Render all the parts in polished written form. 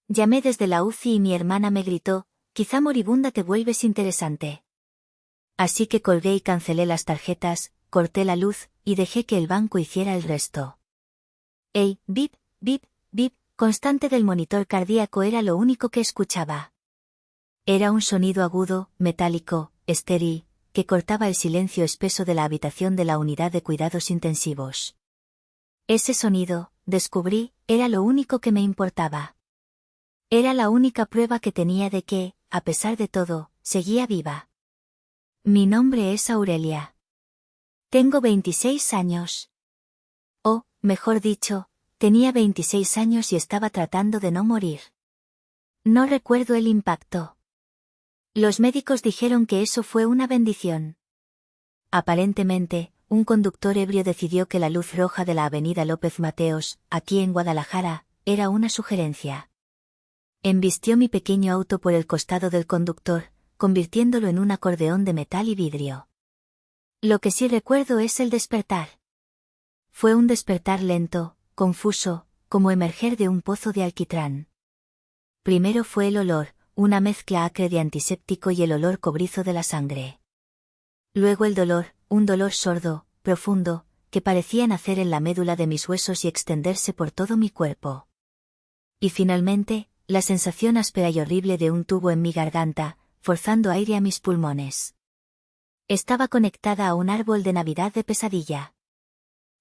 Llamé desde la UCI y mi hermana me gritó, quizá moribunda te vuelves interesante. Así que colgué y cancelé las tarjetas, corté la luz, y dejé que el banco hiciera el resto. El bip, bip, bip, constante del monitor cardíaco era lo único que escuchaba. Era un sonido agudo, metálico, estéril, que cortaba el silencio espeso de la habitación de la unidad de cuidados intensivos. Ese sonido, descubrí, era lo único que me importaba. Era la única prueba que tenía de que, a pesar de todo, seguía viva. Mi nombre es Aurelia. Tengo 26 años. O, mejor dicho, tenía 26 años y estaba tratando de no morir. No recuerdo el impacto. Los médicos dijeron que eso fue una bendición. Aparentemente, un conductor ebrio decidió que la luz roja de la avenida López Mateos, aquí en Guadalajara, era una sugerencia. Embistió mi pequeño auto por el costado del conductor, convirtiéndolo en un acordeón de metal y vidrio. Lo que sí recuerdo es el despertar. Fue un despertar lento, confuso, como emerger de un pozo de alquitrán. Primero fue el olor, una mezcla acre de antiséptico y el olor cobrizo de la sangre. Luego el dolor, un dolor sordo, profundo, que parecía nacer en la médula de mis huesos y extenderse por todo mi cuerpo. Y finalmente, la sensación áspera y horrible de un tubo en mi garganta, forzando aire a mis pulmones. Estaba conectada a un árbol de Navidad de pesadilla.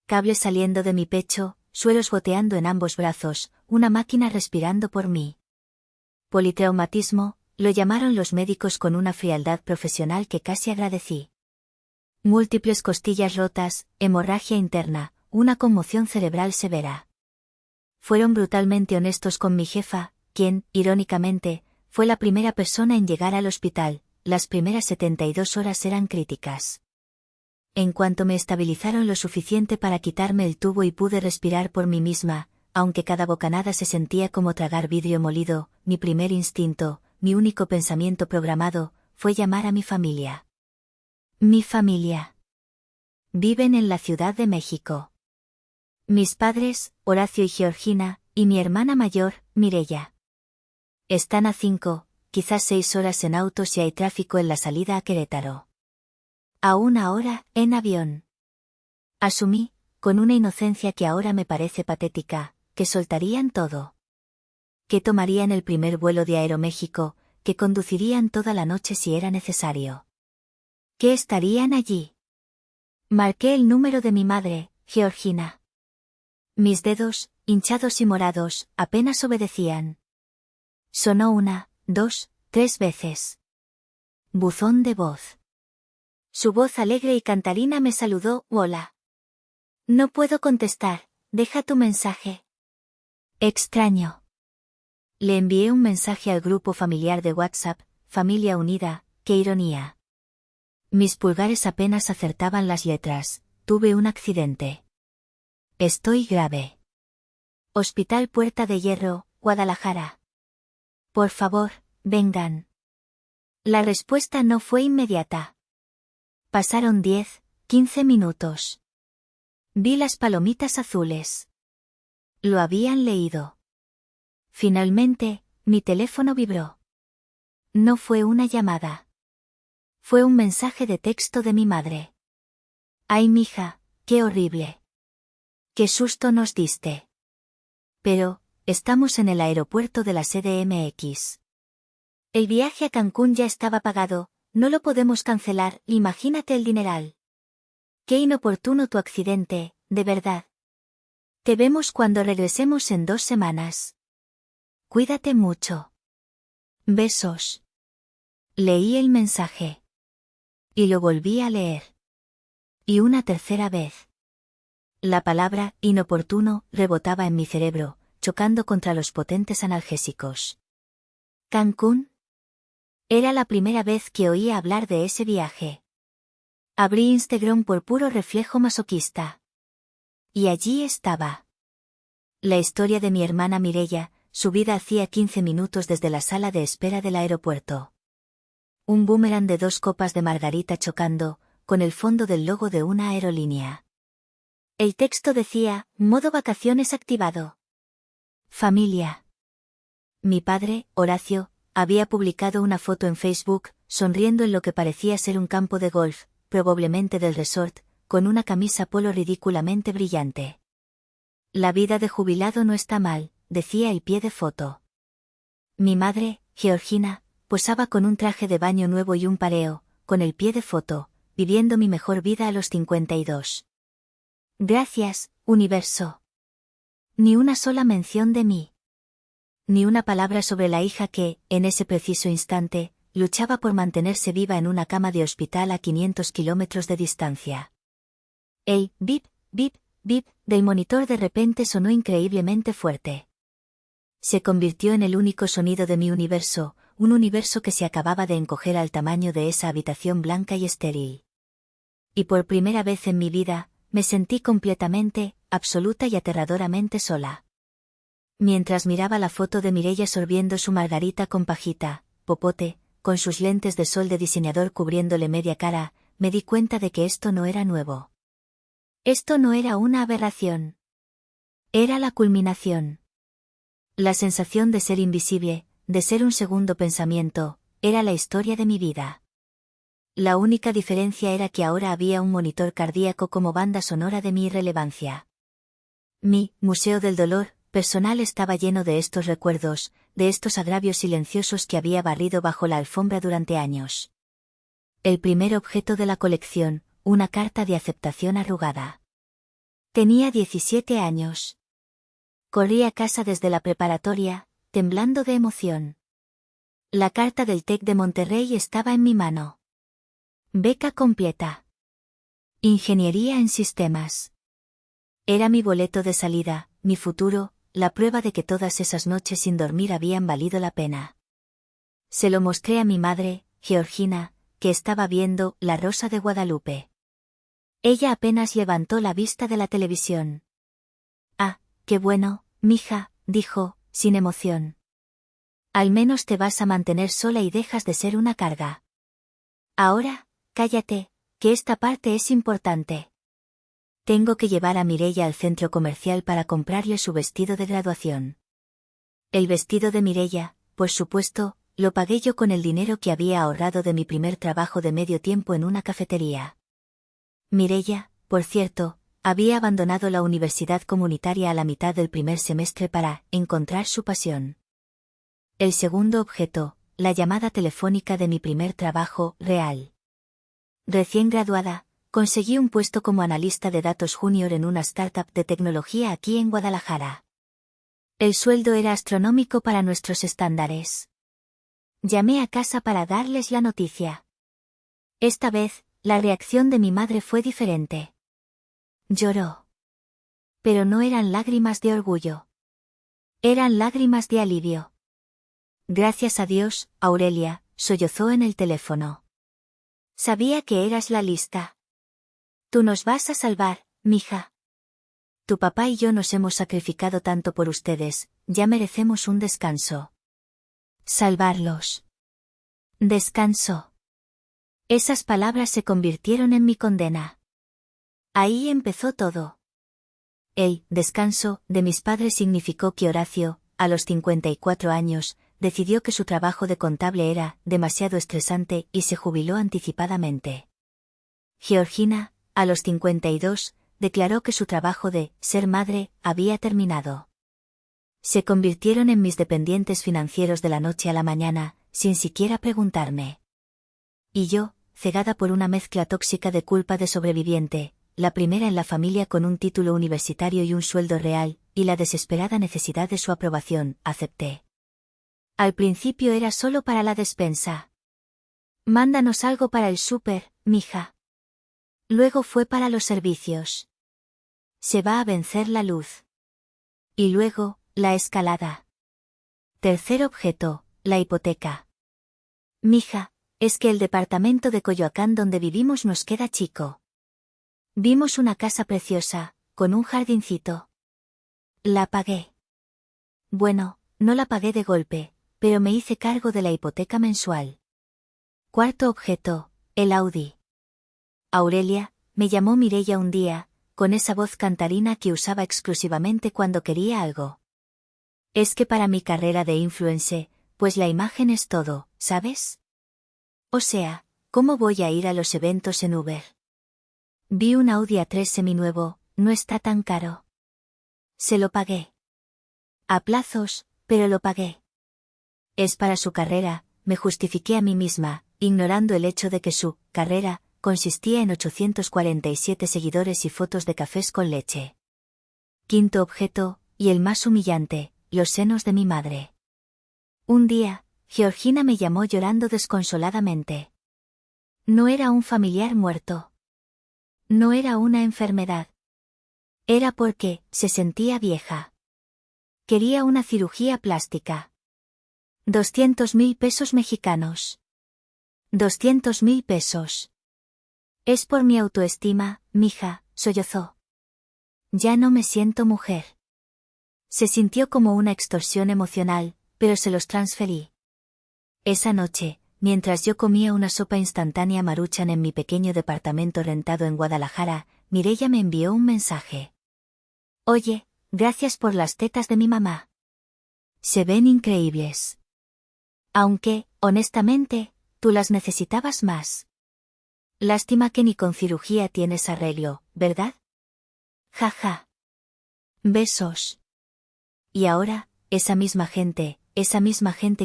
Cables saliendo de mi pecho, suelos goteando en ambos brazos, una máquina respirando por mí. Politraumatismo, lo llamaron los médicos con una frialdad profesional que casi agradecí. Múltiples costillas rotas, hemorragia interna, una conmoción cerebral severa. Fueron brutalmente honestos con mi jefa, quien, irónicamente, fue la primera persona en llegar al hospital. Las primeras 72 horas eran críticas. En cuanto me estabilizaron lo suficiente para quitarme el tubo y pude respirar por mí misma, aunque cada bocanada se sentía como tragar vidrio molido, mi primer instinto, mi único pensamiento programado, fue llamar a mi familia. Mi familia. Viven en la Ciudad de México. Mis padres, Horacio y Georgina, y mi hermana mayor, Mireya. Están a 5, quizás 6 horas en auto si hay tráfico en la salida a Querétaro. A 1 hora, en avión. Asumí, con una inocencia que ahora me parece patética, que soltarían todo. Que tomarían el primer vuelo de Aeroméxico, que conducirían toda la noche si era necesario. Que estarían allí. Marqué el número de mi madre, Georgina. Mis dedos, hinchados y morados, apenas obedecían. Sonó 1, 2, 3 veces. Buzón de voz. Su voz alegre y cantarina me saludó, hola. No puedo contestar, deja tu mensaje. Extraño. Le envié un mensaje al grupo familiar de WhatsApp, Familia Unida, qué ironía. Mis pulgares apenas acertaban las letras, tuve un accidente. Estoy grave. Hospital Puerta de Hierro, Guadalajara. Por favor, vengan. La respuesta no fue inmediata. Pasaron 10, 15 minutos. Vi las palomitas azules. Lo habían leído. Finalmente, mi teléfono vibró. No fue una llamada. Fue un mensaje de texto de mi madre. Ay, mija, qué horrible. Qué susto nos diste. Pero, estamos en el aeropuerto de la CDMX. El viaje a Cancún ya estaba pagado, no lo podemos cancelar, imagínate el dineral. Qué inoportuno tu accidente, de verdad. Te vemos cuando regresemos en 2 semanas. Cuídate mucho. Besos. Leí el mensaje. Y lo volví a leer. Y una tercera vez. La palabra, inoportuno, rebotaba en mi cerebro, chocando contra los potentes analgésicos. ¿Cancún? Era la primera vez que oía hablar de ese viaje. Abrí Instagram por puro reflejo masoquista. Y allí estaba. La historia de mi hermana Mireya, subida hacía 15 minutos desde la sala de espera del aeropuerto. Un boomerang de 2 copas de margarita chocando, con el fondo del logo de una aerolínea. El texto decía, modo vacaciones activado. Familia. Mi padre, Horacio, había publicado una foto en Facebook, sonriendo en lo que parecía ser un campo de golf, probablemente del resort, con una camisa polo ridículamente brillante. La vida de jubilado no está mal, decía el pie de foto. Mi madre, Georgina, posaba con un traje de baño nuevo y un pareo, con el pie de foto, viviendo mi mejor vida a los 52. Gracias, universo. Ni una sola mención de mí. Ni una palabra sobre la hija que, en ese preciso instante, luchaba por mantenerse viva en una cama de hospital a 500 kilómetros de distancia. El bip, bip, bip del monitor de repente sonó increíblemente fuerte. Se convirtió en el único sonido de mi universo, un universo que se acababa de encoger al tamaño de esa habitación blanca y estéril. Y por primera vez en mi vida, me sentí completamente, absoluta y aterradoramente sola. Mientras miraba la foto de Mireia sorbiendo su margarita con pajita, popote, con sus lentes de sol de diseñador cubriéndole media cara, me di cuenta de que esto no era nuevo. Esto no era una aberración. Era la culminación. La sensación de ser invisible, de ser un segundo pensamiento, era la historia de mi vida. La única diferencia era que ahora había un monitor cardíaco como banda sonora de mi irrelevancia. Mi museo del dolor personal estaba lleno de estos recuerdos, de estos agravios silenciosos que había barrido bajo la alfombra durante años. El primer objeto de la colección, una carta de aceptación arrugada. Tenía 17 años. Corrí a casa desde la preparatoria, temblando de emoción. La carta del TEC de Monterrey estaba en mi mano. Beca completa. Ingeniería en sistemas. Era mi boleto de salida, mi futuro, la prueba de que todas esas noches sin dormir habían valido la pena. Se lo mostré a mi madre, Georgina, que estaba viendo La Rosa de Guadalupe. Ella apenas levantó la vista de la televisión. Ah, qué bueno, mija, dijo, sin emoción. Al menos te vas a mantener sola y dejas de ser una carga. Ahora, cállate, que esta parte es importante. Tengo que llevar a Mireia al centro comercial para comprarle su vestido de graduación. El vestido de Mireia, por supuesto, lo pagué yo con el dinero que había ahorrado de mi primer trabajo de medio tiempo en una cafetería. Mireia, por cierto, había abandonado la universidad comunitaria a la mitad del primer semestre para encontrar su pasión. El segundo objeto, la llamada telefónica de mi primer trabajo real. Recién graduada, conseguí un puesto como analista de datos junior en una startup de tecnología aquí en Guadalajara. El sueldo era astronómico para nuestros estándares. Llamé a casa para darles la noticia. Esta vez, la reacción de mi madre fue diferente. Lloró. Pero no eran lágrimas de orgullo. Eran lágrimas de alivio. Gracias a Dios, Aurelia, sollozó en el teléfono. Sabía que eras la lista. Tú nos vas a salvar, mija. Tu papá y yo nos hemos sacrificado tanto por ustedes, ya merecemos un descanso. Salvarlos. Descanso. Esas palabras se convirtieron en mi condena. Ahí empezó todo. El descanso de mis padres significó que Horacio, a los 54 años, decidió que su trabajo de contable era demasiado estresante y se jubiló anticipadamente. Georgina, a los 52, declaró que su trabajo de ser madre había terminado. Se convirtieron en mis dependientes financieros de la noche a la mañana, sin siquiera preguntarme. Y yo, cegada por una mezcla tóxica de culpa de sobreviviente, la primera en la familia con un título universitario y un sueldo real, y la desesperada necesidad de su aprobación, acepté. Al principio era solo para la despensa. Mándanos algo para el súper, mija. Luego fue para los servicios. Se va a vencer la luz. Y luego, la escalada. Tercer objeto, la hipoteca. Mija, es que el departamento de Coyoacán donde vivimos nos queda chico. Vimos una casa preciosa, con un jardincito. La pagué. Bueno, no la pagué de golpe, pero me hice cargo de la hipoteca mensual. Cuarto objeto, el Audi. Aurelia, me llamó Mireia un día, con esa voz cantarina que usaba exclusivamente cuando quería algo. Es que para mi carrera de influencer, pues la imagen es todo, ¿sabes? O sea, ¿cómo voy a ir a los eventos en Uber? Vi un Audi A3 seminuevo, no está tan caro. Se lo pagué. A plazos, pero lo pagué. Es para su carrera, me justifiqué a mí misma, ignorando el hecho de que su carrera consistía en 847 seguidores y fotos de cafés con leche. Quinto objeto, y el más humillante, los senos de mi madre. Un día, Georgina me llamó llorando desconsoladamente. No era un familiar muerto. No era una enfermedad. Era porque se sentía vieja. Quería una cirugía plástica. 200.000 pesos mexicanos. 200.000 pesos. Es por mi autoestima, mija, sollozó. Ya no me siento mujer. Se sintió como una extorsión emocional, pero se los transferí. Esa noche, mientras yo comía una sopa instantánea Maruchan en mi pequeño departamento rentado en Guadalajara, Mireia me envió un mensaje. Oye, gracias por las tetas de mi mamá. Se ven increíbles. Aunque, honestamente, tú las necesitabas más. Lástima que ni con cirugía tienes arreglo, ¿verdad? Jaja. Besos. Y ahora, esa misma gente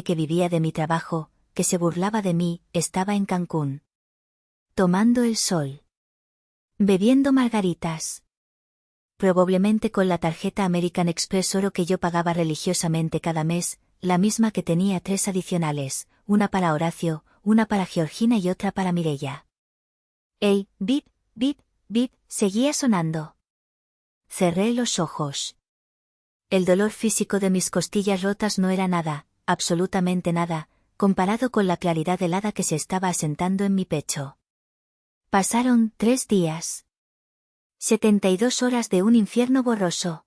que vivía de mi trabajo, que se burlaba de mí, estaba en Cancún. Tomando el sol. Bebiendo margaritas. Probablemente con la tarjeta American Express Oro que yo pagaba religiosamente cada mes, la misma que tenía 3 adicionales, una para Horacio, una para Georgina y otra para Mireia. El bip, bip, bip, seguía sonando. Cerré los ojos. El dolor físico de mis costillas rotas no era nada, absolutamente nada, comparado con la claridad helada que se estaba asentando en mi pecho. Pasaron 3 días. 72 horas de un infierno borroso.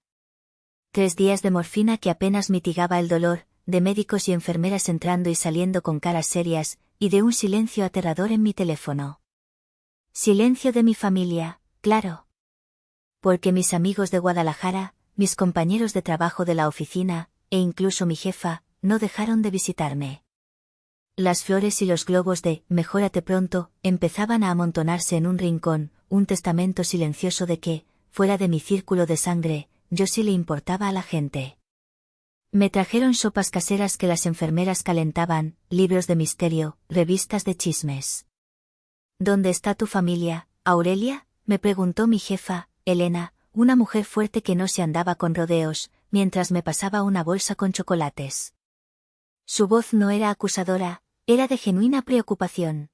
3 días de morfina que apenas mitigaba el dolor, de médicos y enfermeras entrando y saliendo con caras serias, y de un silencio aterrador en mi teléfono. Silencio de mi familia, claro. Porque mis amigos de Guadalajara, mis compañeros de trabajo de la oficina, e incluso mi jefa, no dejaron de visitarme. Las flores y los globos de «Mejórate pronto» empezaban a amontonarse en un rincón, un testamento silencioso de que, fuera de mi círculo de sangre, yo sí le importaba a la gente. Me trajeron sopas caseras que las enfermeras calentaban, libros de misterio, revistas de chismes. ¿Dónde está tu familia, Aurelia?, me preguntó mi jefa, Elena, una mujer fuerte que no se andaba con rodeos, mientras me pasaba una bolsa con chocolates. Su voz no era acusadora, era de genuina preocupación.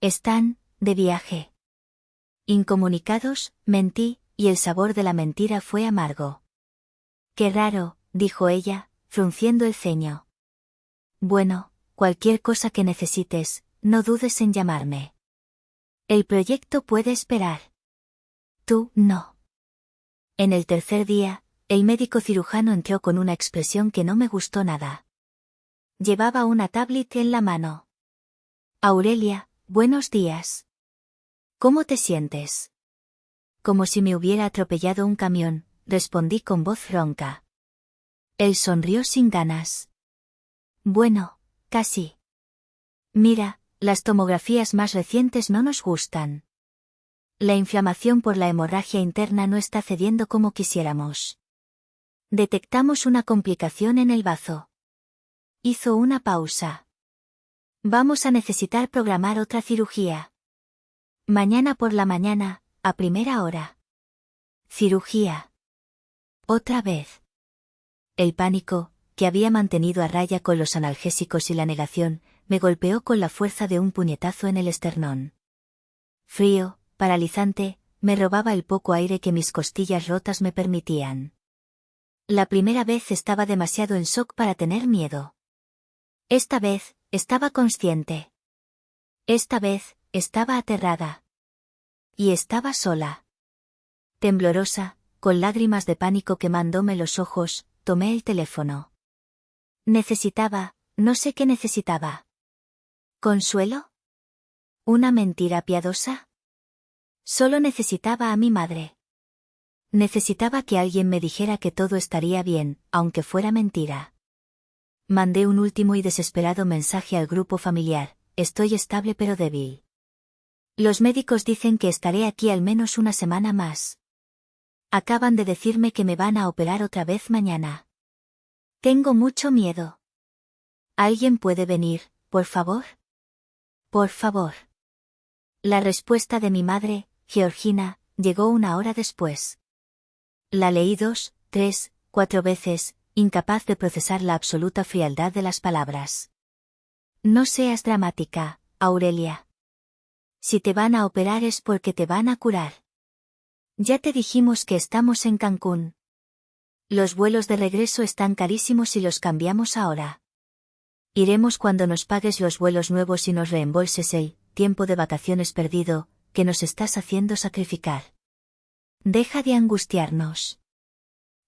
Están, de viaje. Incomunicados, mentí, y el sabor de la mentira fue amargo. Qué raro, dijo ella, frunciendo el ceño. Bueno, cualquier cosa que necesites, no dudes en llamarme. El proyecto puede esperar. Tú, no. En el tercer día, el médico cirujano entró con una expresión que no me gustó nada. Llevaba una tablet en la mano. Aurelia, buenos días. ¿Cómo te sientes? Como si me hubiera atropellado un camión, respondí con voz ronca. Él sonrió sin ganas. Bueno, casi. Mira, las tomografías más recientes no nos gustan. La inflamación por la hemorragia interna no está cediendo como quisiéramos. Detectamos una complicación en el bazo. Hizo una pausa. Vamos a necesitar programar otra cirugía. Mañana por la mañana, a primera hora. Cirugía. Otra vez. El pánico, que había mantenido a raya con los analgésicos y la negación, me golpeó con la fuerza de un puñetazo en el esternón. Frío, paralizante, me robaba el poco aire que mis costillas rotas me permitían. La primera vez estaba demasiado en shock para tener miedo. Esta vez, estaba consciente. Esta vez, estaba aterrada. Y estaba sola. Temblorosa, con lágrimas de pánico quemándome los ojos, tomé el teléfono. Necesitaba, no sé qué necesitaba. ¿Consuelo? ¿Una mentira piadosa? Solo necesitaba a mi madre. Necesitaba que alguien me dijera que todo estaría bien, aunque fuera mentira. Mandé un último y desesperado mensaje al grupo familiar: estoy estable pero débil. Los médicos dicen que estaré aquí al menos una semana más. Acaban de decirme que me van a operar otra vez mañana. Tengo mucho miedo. ¿Alguien puede venir, por favor? Por favor. La respuesta de mi madre, Georgina, llegó una hora después. La leí 2, 3, 4 veces, incapaz de procesar la absoluta frialdad de las palabras. No seas dramática, Aurelia. Si te van a operar es porque te van a curar. Ya te dijimos que estamos en Cancún. Los vuelos de regreso están carísimos y los cambiamos ahora. Iremos cuando nos pagues los vuelos nuevos y nos reembolses el tiempo de vacaciones perdido, que nos estás haciendo sacrificar. Deja de angustiarnos.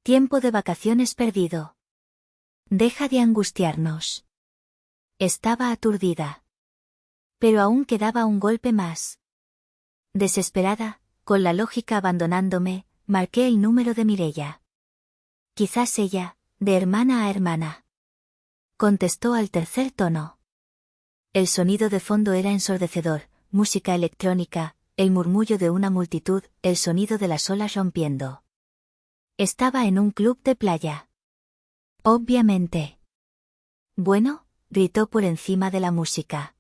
Tiempo de vacaciones perdido. Deja de angustiarnos. Estaba aturdida. Pero aún quedaba un golpe más. Desesperada, con la lógica abandonándome, marqué el número de Mireia. Quizás ella, de hermana a hermana. Contestó al tercer tono. El sonido de fondo era ensordecedor, música electrónica, el murmullo de una multitud, el sonido de las olas rompiendo. Estaba en un club de playa. Obviamente. Bueno, gritó por encima de la música.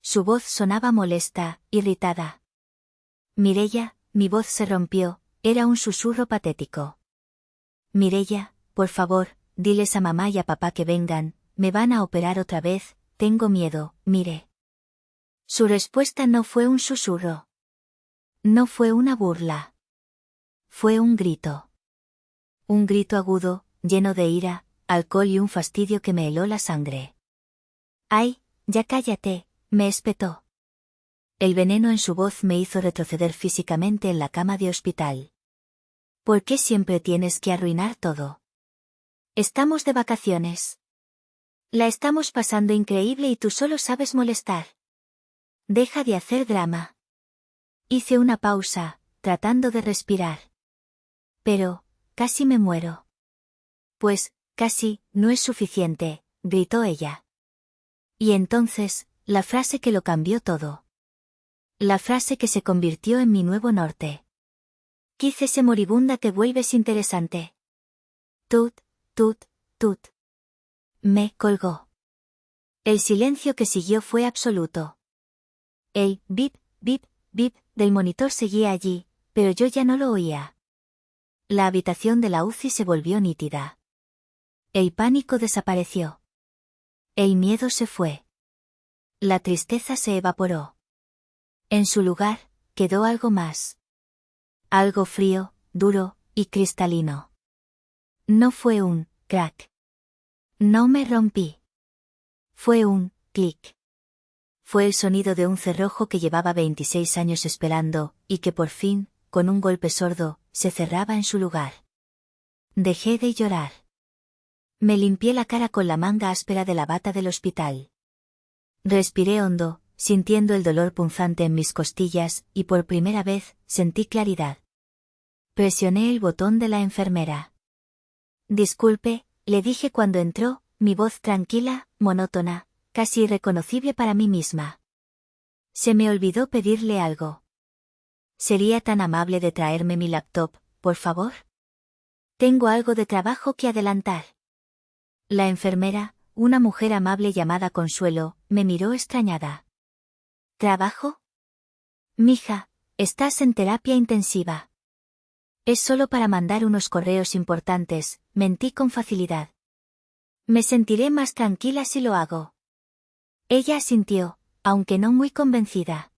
Su voz sonaba molesta, irritada. Mireia, mi voz se rompió, era un susurro patético. Mireia, por favor, diles a mamá y a papá que vengan, me van a operar otra vez, tengo miedo, mire. Su respuesta no fue un susurro. No fue una burla. Fue un grito. Un grito agudo, lleno de ira, alcohol y un fastidio que me heló la sangre. ¡Ay, ya cállate!, me espetó. El veneno en su voz me hizo retroceder físicamente en la cama de hospital. ¿Por qué siempre tienes que arruinar todo? Estamos de vacaciones. La estamos pasando increíble y tú solo sabes molestar. Deja de hacer drama. Hice una pausa, tratando de respirar. Pero, casi me muero. Pues, casi, no es suficiente, gritó ella. Y entonces, la frase que lo cambió todo. La frase que se convirtió en mi nuevo norte. Quícese moribunda te vuelves interesante. Tut, tut, tut. Me colgó. El silencio que siguió fue absoluto. El bip, bip, bip del monitor seguía allí, pero yo ya no lo oía. La habitación de la UCI se volvió nítida. El pánico desapareció. El miedo se fue. La tristeza se evaporó. En su lugar, quedó algo más. Algo frío, duro, y cristalino. No fue un crack. No me rompí. Fue un clic. Fue el sonido de un cerrojo que llevaba 26 años esperando, y que por fin, con un golpe sordo, se cerraba en su lugar. Dejé de llorar. Me limpié la cara con la manga áspera de la bata del hospital. Respiré hondo, sintiendo el dolor punzante en mis costillas, y por primera vez, sentí claridad. Presioné el botón de la enfermera. Disculpe, le dije cuando entró, mi voz tranquila, monótona, casi irreconocible para mí misma. Se me olvidó pedirle algo. ¿Sería tan amable de traerme mi laptop, por favor? Tengo algo de trabajo que adelantar. La enfermera, una mujer amable llamada Consuelo, me miró extrañada. ¿Trabajo? Mija, estás en terapia intensiva. Es solo para mandar unos correos importantes, mentí con facilidad. Me sentiré más tranquila si lo hago. Ella asintió, aunque no muy convencida.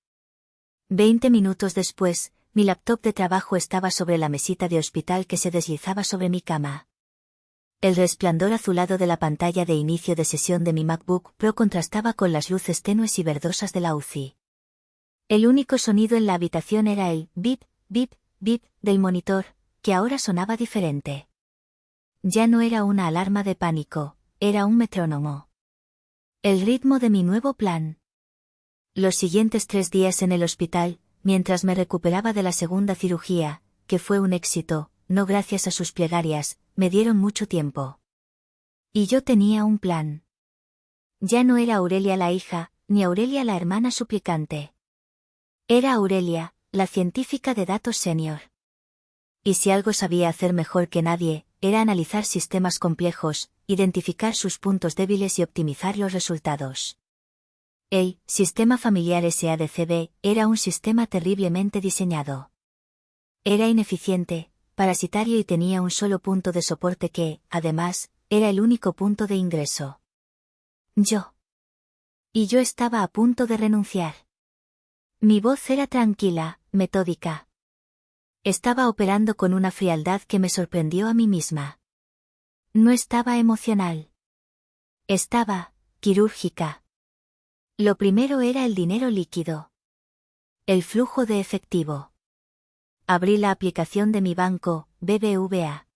20 minutos después, mi laptop de trabajo estaba sobre la mesita de hospital que se deslizaba sobre mi cama. El resplandor azulado de la pantalla de inicio de sesión de mi MacBook Pro contrastaba con las luces tenues y verdosas de la UCI. El único sonido en la habitación era el bip, bip, bip del monitor, que ahora sonaba diferente. Ya no era una alarma de pánico, era un metrónomo. El ritmo de mi nuevo plan. Los siguientes 3 días en el hospital, mientras me recuperaba de la segunda cirugía, que fue un éxito, no gracias a sus plegarias, me dieron mucho tiempo. Y yo tenía un plan. Ya no era Aurelia la hija, ni Aurelia la hermana suplicante. Era Aurelia, la científica de datos senior. Y si algo sabía hacer mejor que nadie, era analizar sistemas complejos, identificar sus puntos débiles y optimizar los resultados. El sistema familiar SADCB era un sistema terriblemente diseñado. Era ineficiente, parasitario y tenía un solo punto de soporte que, además, era el único punto de ingreso. Y yo estaba a punto de renunciar. Mi voz era tranquila, metódica. Estaba operando con una frialdad que me sorprendió a mí misma. No estaba emocional. Estaba quirúrgica. Lo primero era el dinero líquido. El flujo de efectivo. Abrí la aplicación de mi banco, BBVA.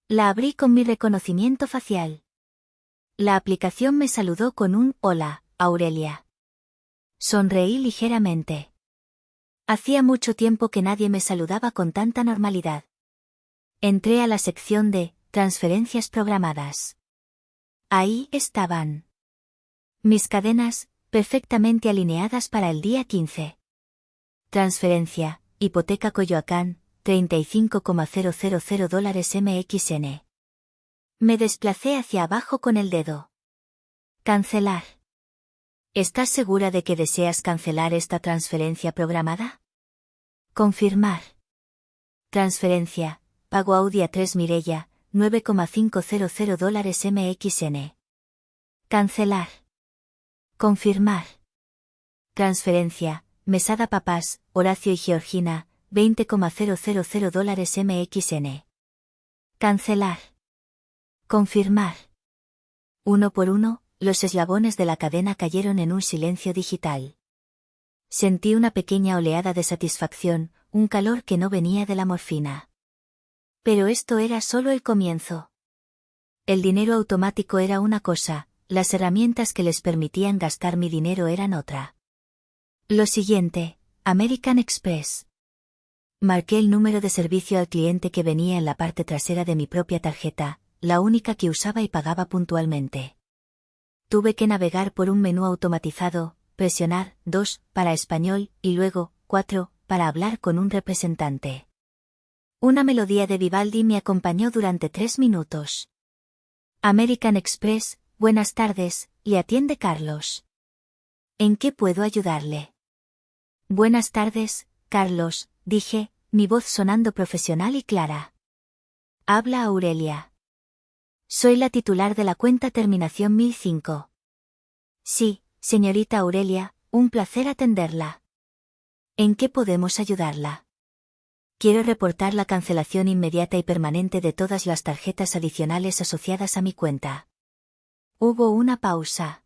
La abrí con mi reconocimiento facial. La aplicación me saludó con un «Hola, Aurelia». Sonreí ligeramente. Hacía mucho tiempo que nadie me saludaba con tanta normalidad. Entré a la sección de transferencias programadas. Ahí estaban mis cadenas, perfectamente alineadas para el día 15. Transferencia, hipoteca Coyoacán, $35,000 MXN. Me desplacé hacia abajo con el dedo. Cancelar. ¿Estás segura de que deseas cancelar esta transferencia programada? Confirmar. Transferencia, pago Audi A3 Mireia, $9,500 MXN. Cancelar. Confirmar. Transferencia, Mesada Papás, Horacio y Georgina, $20,000 MXN. Cancelar. Confirmar. Uno por uno, los eslabones de la cadena cayeron en un silencio digital. Sentí una pequeña oleada de satisfacción, un calor que no venía de la morfina. Pero esto era solo el comienzo. El dinero automático era una cosa, las herramientas que les permitían gastar mi dinero eran otra. Lo siguiente, American Express. Marqué el número de servicio al cliente que venía en la parte trasera de mi propia tarjeta, la única que usaba y pagaba puntualmente. Tuve que navegar por un menú automatizado, presionar 2 para español y luego 4 para hablar con un representante. Una melodía de Vivaldi me acompañó durante 3 minutos. American Express, buenas tardes, le atiende Carlos. ¿En qué puedo ayudarle? Buenas tardes, Carlos, dije, mi voz sonando profesional y clara. Habla Aurelia. Soy la titular de la cuenta terminación 1005. Sí, señorita Aurelia, un placer atenderla. ¿En qué podemos ayudarla? Quiero reportar la cancelación inmediata y permanente de todas las tarjetas adicionales asociadas a mi cuenta. Hubo una pausa.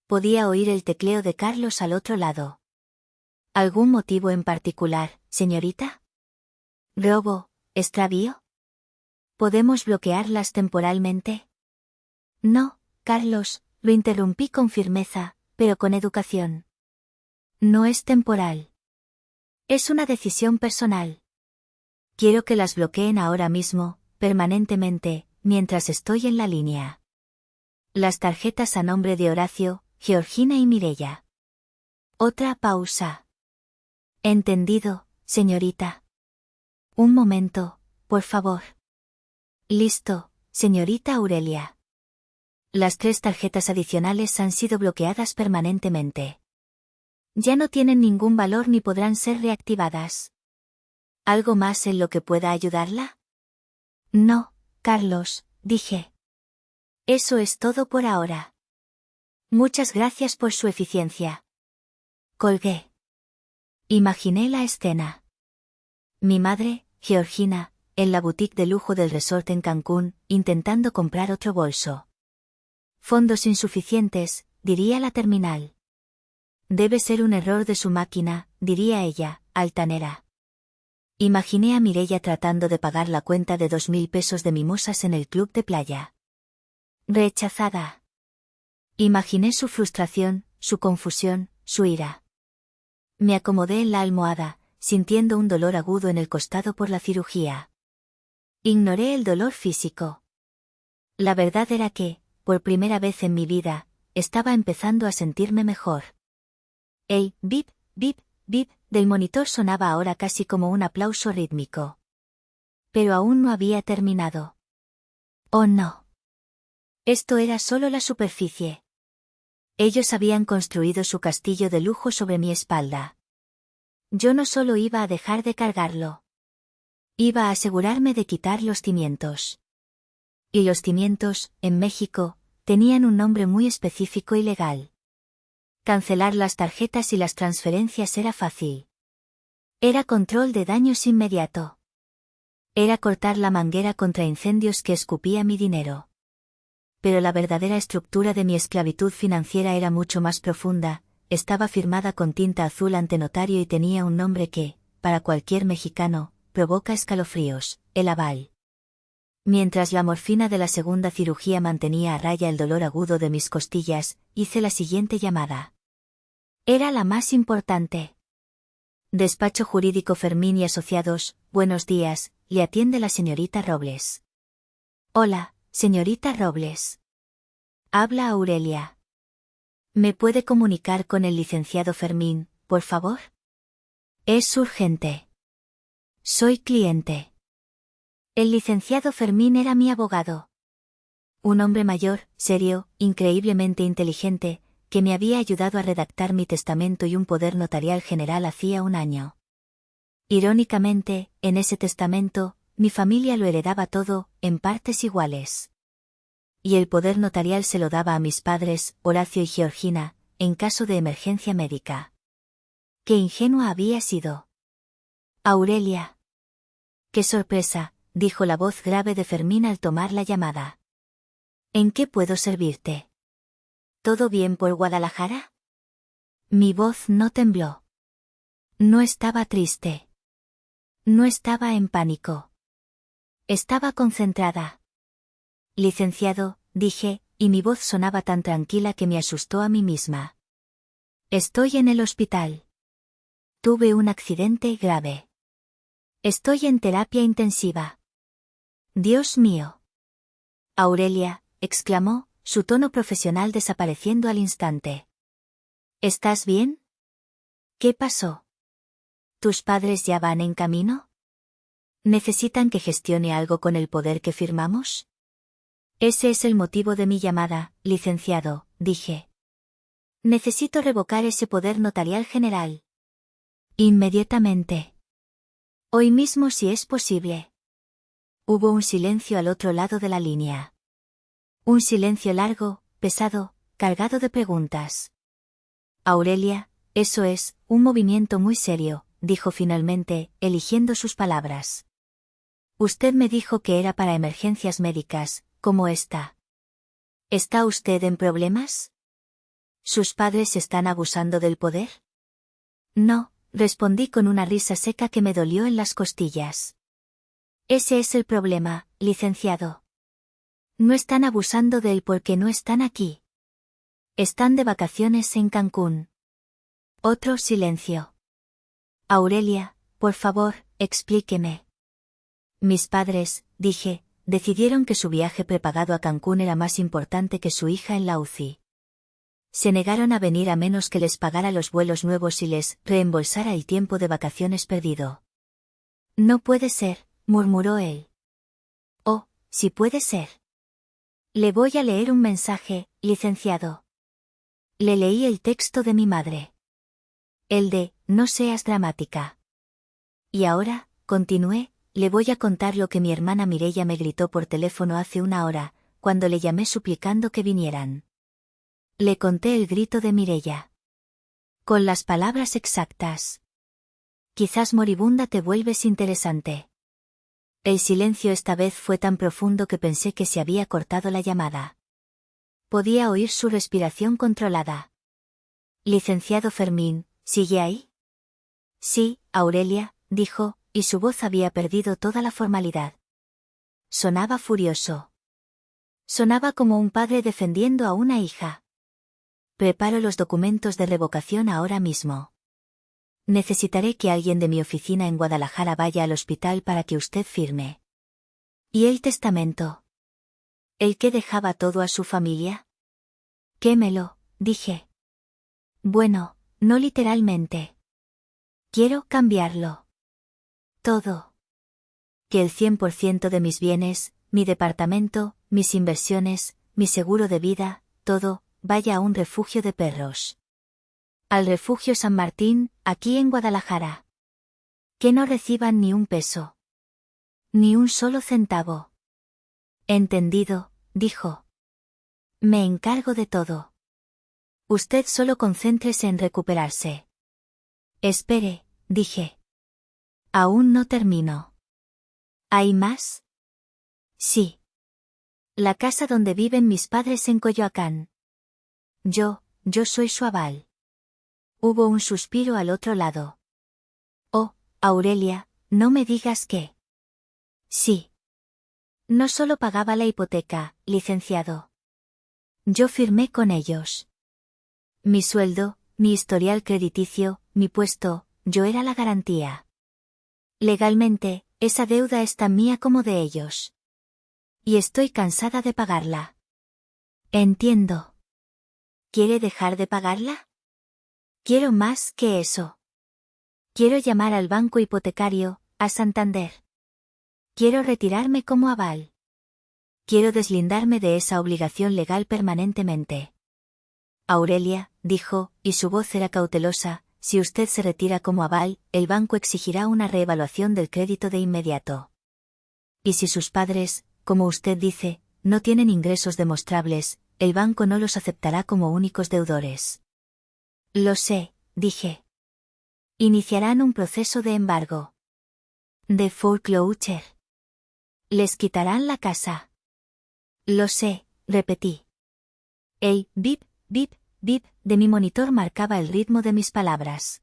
Podía oír el tecleo de Carlos al otro lado. ¿Algún motivo en particular, señorita? ¿Robo, extravío? ¿Podemos bloquearlas temporalmente? No, Carlos, lo interrumpí con firmeza, pero con educación. No es temporal. Es una decisión personal. Quiero que las bloqueen ahora mismo, permanentemente, mientras estoy en la línea. Las tarjetas a nombre de Horacio, Georgina y Mireia. Otra pausa. Entendido, señorita. Un momento, por favor. Listo, señorita Aurelia. Las 3 tarjetas adicionales han sido bloqueadas permanentemente. Ya no tienen ningún valor ni podrán ser reactivadas. ¿Algo más en lo que pueda ayudarla? No, Carlos, dije. Eso es todo por ahora. Muchas gracias por su eficiencia. Colgué. Imaginé la escena. Mi madre, Georgina, en la boutique de lujo del resort en Cancún, intentando comprar otro bolso. Fondos insuficientes, diría la terminal. Debe ser un error de su máquina, diría ella, altanera. Imaginé a Mireia tratando de pagar la cuenta de 2.000 pesos de mimosas en el club de playa. Rechazada. Imaginé su frustración, su confusión, su ira. Me acomodé en la almohada, sintiendo un dolor agudo en el costado por la cirugía. Ignoré el dolor físico. La verdad era que, por primera vez en mi vida, estaba empezando a sentirme mejor. El bip, bip, bip del monitor sonaba ahora casi como un aplauso rítmico. Pero aún no había terminado. Oh no. Esto era solo la superficie. Ellos habían construido su castillo de lujo sobre mi espalda. Yo no solo iba a dejar de cargarlo. Iba a asegurarme de quitar los cimientos. Y los cimientos, en México, tenían un nombre muy específico y legal. Cancelar las tarjetas y las transferencias era fácil. Era control de daños inmediato. Era cortar la manguera contra incendios que escupía mi dinero. Pero la verdadera estructura de mi esclavitud financiera era mucho más profunda, estaba firmada con tinta azul ante notario y tenía un nombre que, para cualquier mexicano, provoca escalofríos: el aval. Mientras la morfina de la segunda cirugía mantenía a raya el dolor agudo de mis costillas, hice la siguiente llamada. Era la más importante. Despacho Jurídico Fermín y Asociados, buenos días, le atiende la señorita Robles. Hola, señorita Robles. Habla Aurelia. ¿Me puede comunicar con el licenciado Fermín, por favor? Es urgente. Soy cliente. El licenciado Fermín era mi abogado. Un hombre mayor, serio, increíblemente inteligente, que me había ayudado a redactar mi testamento y un poder notarial general hacía un año. Irónicamente, en ese testamento, mi familia lo heredaba todo, en partes iguales. Y el poder notarial se lo daba a mis padres, Horacio y Georgina, en caso de emergencia médica. ¡Qué ingenua había sido! Aurelia. ¡Qué sorpresa!, dijo la voz grave de Fermín al tomar la llamada. ¿En qué puedo servirte? ¿Todo bien por Guadalajara? Mi voz no tembló. No estaba triste. No estaba en pánico. Estaba concentrada. Licenciado, dije, y mi voz sonaba tan tranquila que me asustó a mí misma. Estoy en el hospital. Tuve un accidente grave. Estoy en terapia intensiva. Dios mío. Aurelia, exclamó, su tono profesional desapareciendo al instante. ¿Estás bien? ¿Qué pasó? ¿Tus padres ya van en camino? ¿Necesitan que gestione algo con el poder que firmamos? Ese es el motivo de mi llamada, licenciado, dije. Necesito revocar ese poder notarial general. Inmediatamente. Hoy mismo si es posible. Hubo un silencio al otro lado de la línea. Un silencio largo, pesado, cargado de preguntas. Aurelia, eso es, un movimiento muy serio, dijo finalmente, eligiendo sus palabras. Usted me dijo que era para emergencias médicas, como esta. ¿Está usted en problemas? ¿Sus padres están abusando del poder? No, respondí con una risa seca que me dolió en las costillas. Ese es el problema, licenciado. No están abusando de él porque no están aquí. Están de vacaciones en Cancún. Otro silencio. Aurelia, por favor, explíqueme. Mis padres, dije, decidieron que su viaje prepagado a Cancún era más importante que su hija en la UCI. Se negaron a venir a menos que les pagara los vuelos nuevos y les reembolsara el tiempo de vacaciones perdido. No puede ser, murmuró él. Oh, sí puede ser. Le voy a leer un mensaje, licenciado. Le leí el texto de mi madre. El de, no seas dramática. Y ahora, continué, le voy a contar lo que mi hermana Mireia me gritó por teléfono hace una hora, cuando le llamé suplicando que vinieran. Le conté el grito de Mireia. Con las palabras exactas. Quizás moribunda te vuelves interesante. El silencio esta vez fue tan profundo que pensé que se había cortado la llamada. Podía oír su respiración controlada. Licenciado Fermín, ¿sigue ahí? Sí, Aurelia, dijo, y su voz había perdido toda la formalidad. Sonaba furioso. Sonaba como un padre defendiendo a una hija. Preparo los documentos de revocación ahora mismo. Necesitaré que alguien de mi oficina en Guadalajara vaya al hospital para que usted firme. ¿Y el testamento? ¿El que dejaba todo a su familia? Quémelo, dije. Bueno, no literalmente. Quiero cambiarlo. Todo. Que el 100% de mis bienes, mi departamento, mis inversiones, mi seguro de vida, todo, vaya a un refugio de perros. Al refugio San Martín, aquí en Guadalajara. Que no reciban ni un peso. Ni un solo centavo. Entendido, dijo. Me encargo de todo. Usted solo concéntrese en recuperarse. Espere, dije. Aún no termino. ¿Hay más? Sí. La casa donde viven mis padres en Coyoacán. Yo soy su aval. Hubo un suspiro al otro lado. Oh, Aurelia, no me digas que. Sí. No solo pagaba la hipoteca, licenciado. Yo firmé con ellos. Mi sueldo, mi historial crediticio, mi puesto, yo era la garantía. Legalmente, esa deuda es tan mía como de ellos. Y estoy cansada de pagarla. Entiendo. ¿Quiere dejar de pagarla? Quiero más que eso. Quiero llamar al banco hipotecario, a Santander. Quiero retirarme como aval. Quiero deslindarme de esa obligación legal permanentemente. Aurelia, dijo, y su voz era cautelosa, si usted se retira como aval, el banco exigirá una reevaluación del crédito de inmediato. Y si sus padres, como usted dice, no tienen ingresos demostrables, el banco no los aceptará como únicos deudores. Lo sé, dije. Iniciarán un proceso de embargo. De foreclosure. Les quitarán la casa. Lo sé, repetí. El bip, bip, bip de mi monitor marcaba el ritmo de mis palabras.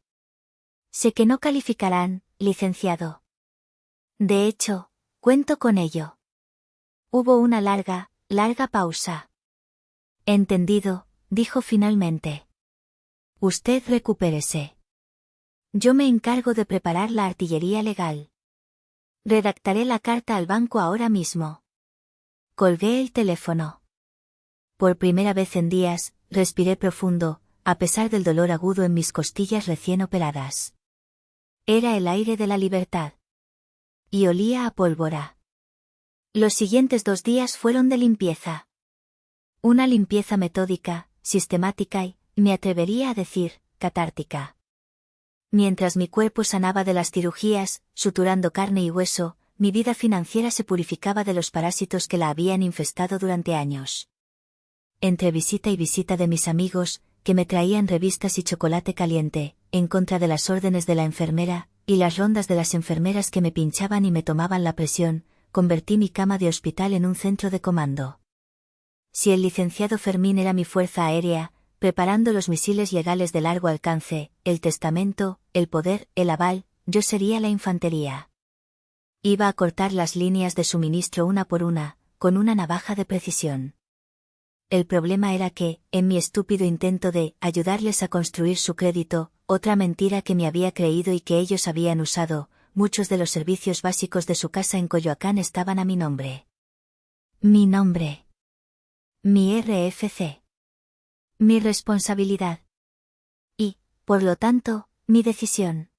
Sé que no calificarán, licenciado. De hecho, cuento con ello. Hubo una larga pausa. Entendido, dijo finalmente. Usted recupérese. Yo me encargo de preparar la artillería legal. Redactaré la carta al banco ahora mismo. Colgué el teléfono. Por primera vez en días, respiré profundo, a pesar del dolor agudo en mis costillas recién operadas. Era el aire de la libertad. Y olía a pólvora. Los siguientes 2 días fueron de limpieza. Una limpieza metódica, sistemática y, me atrevería a decir, catártica. Mientras mi cuerpo sanaba de las cirugías, suturando carne y hueso, mi vida financiera se purificaba de los parásitos que la habían infestado durante años. Entre visita y visita de mis amigos, que me traían revistas y chocolate caliente, en contra de las órdenes de la enfermera, y las rondas de las enfermeras que me pinchaban y me tomaban la presión, convertí mi cama de hospital en un centro de comando. Si el licenciado Fermín era mi fuerza aérea, preparando los misiles legales de largo alcance, el testamento, el poder, el aval, yo sería la infantería. Iba a cortar las líneas de suministro una por una, con una navaja de precisión. El problema era que, en mi estúpido intento de ayudarles a construir su crédito, otra mentira que me había creído y que ellos habían usado, muchos de los servicios básicos de su casa en Coyoacán estaban a mi nombre. Mi nombre. Mi RFC. Mi responsabilidad. Y, por lo tanto, mi decisión.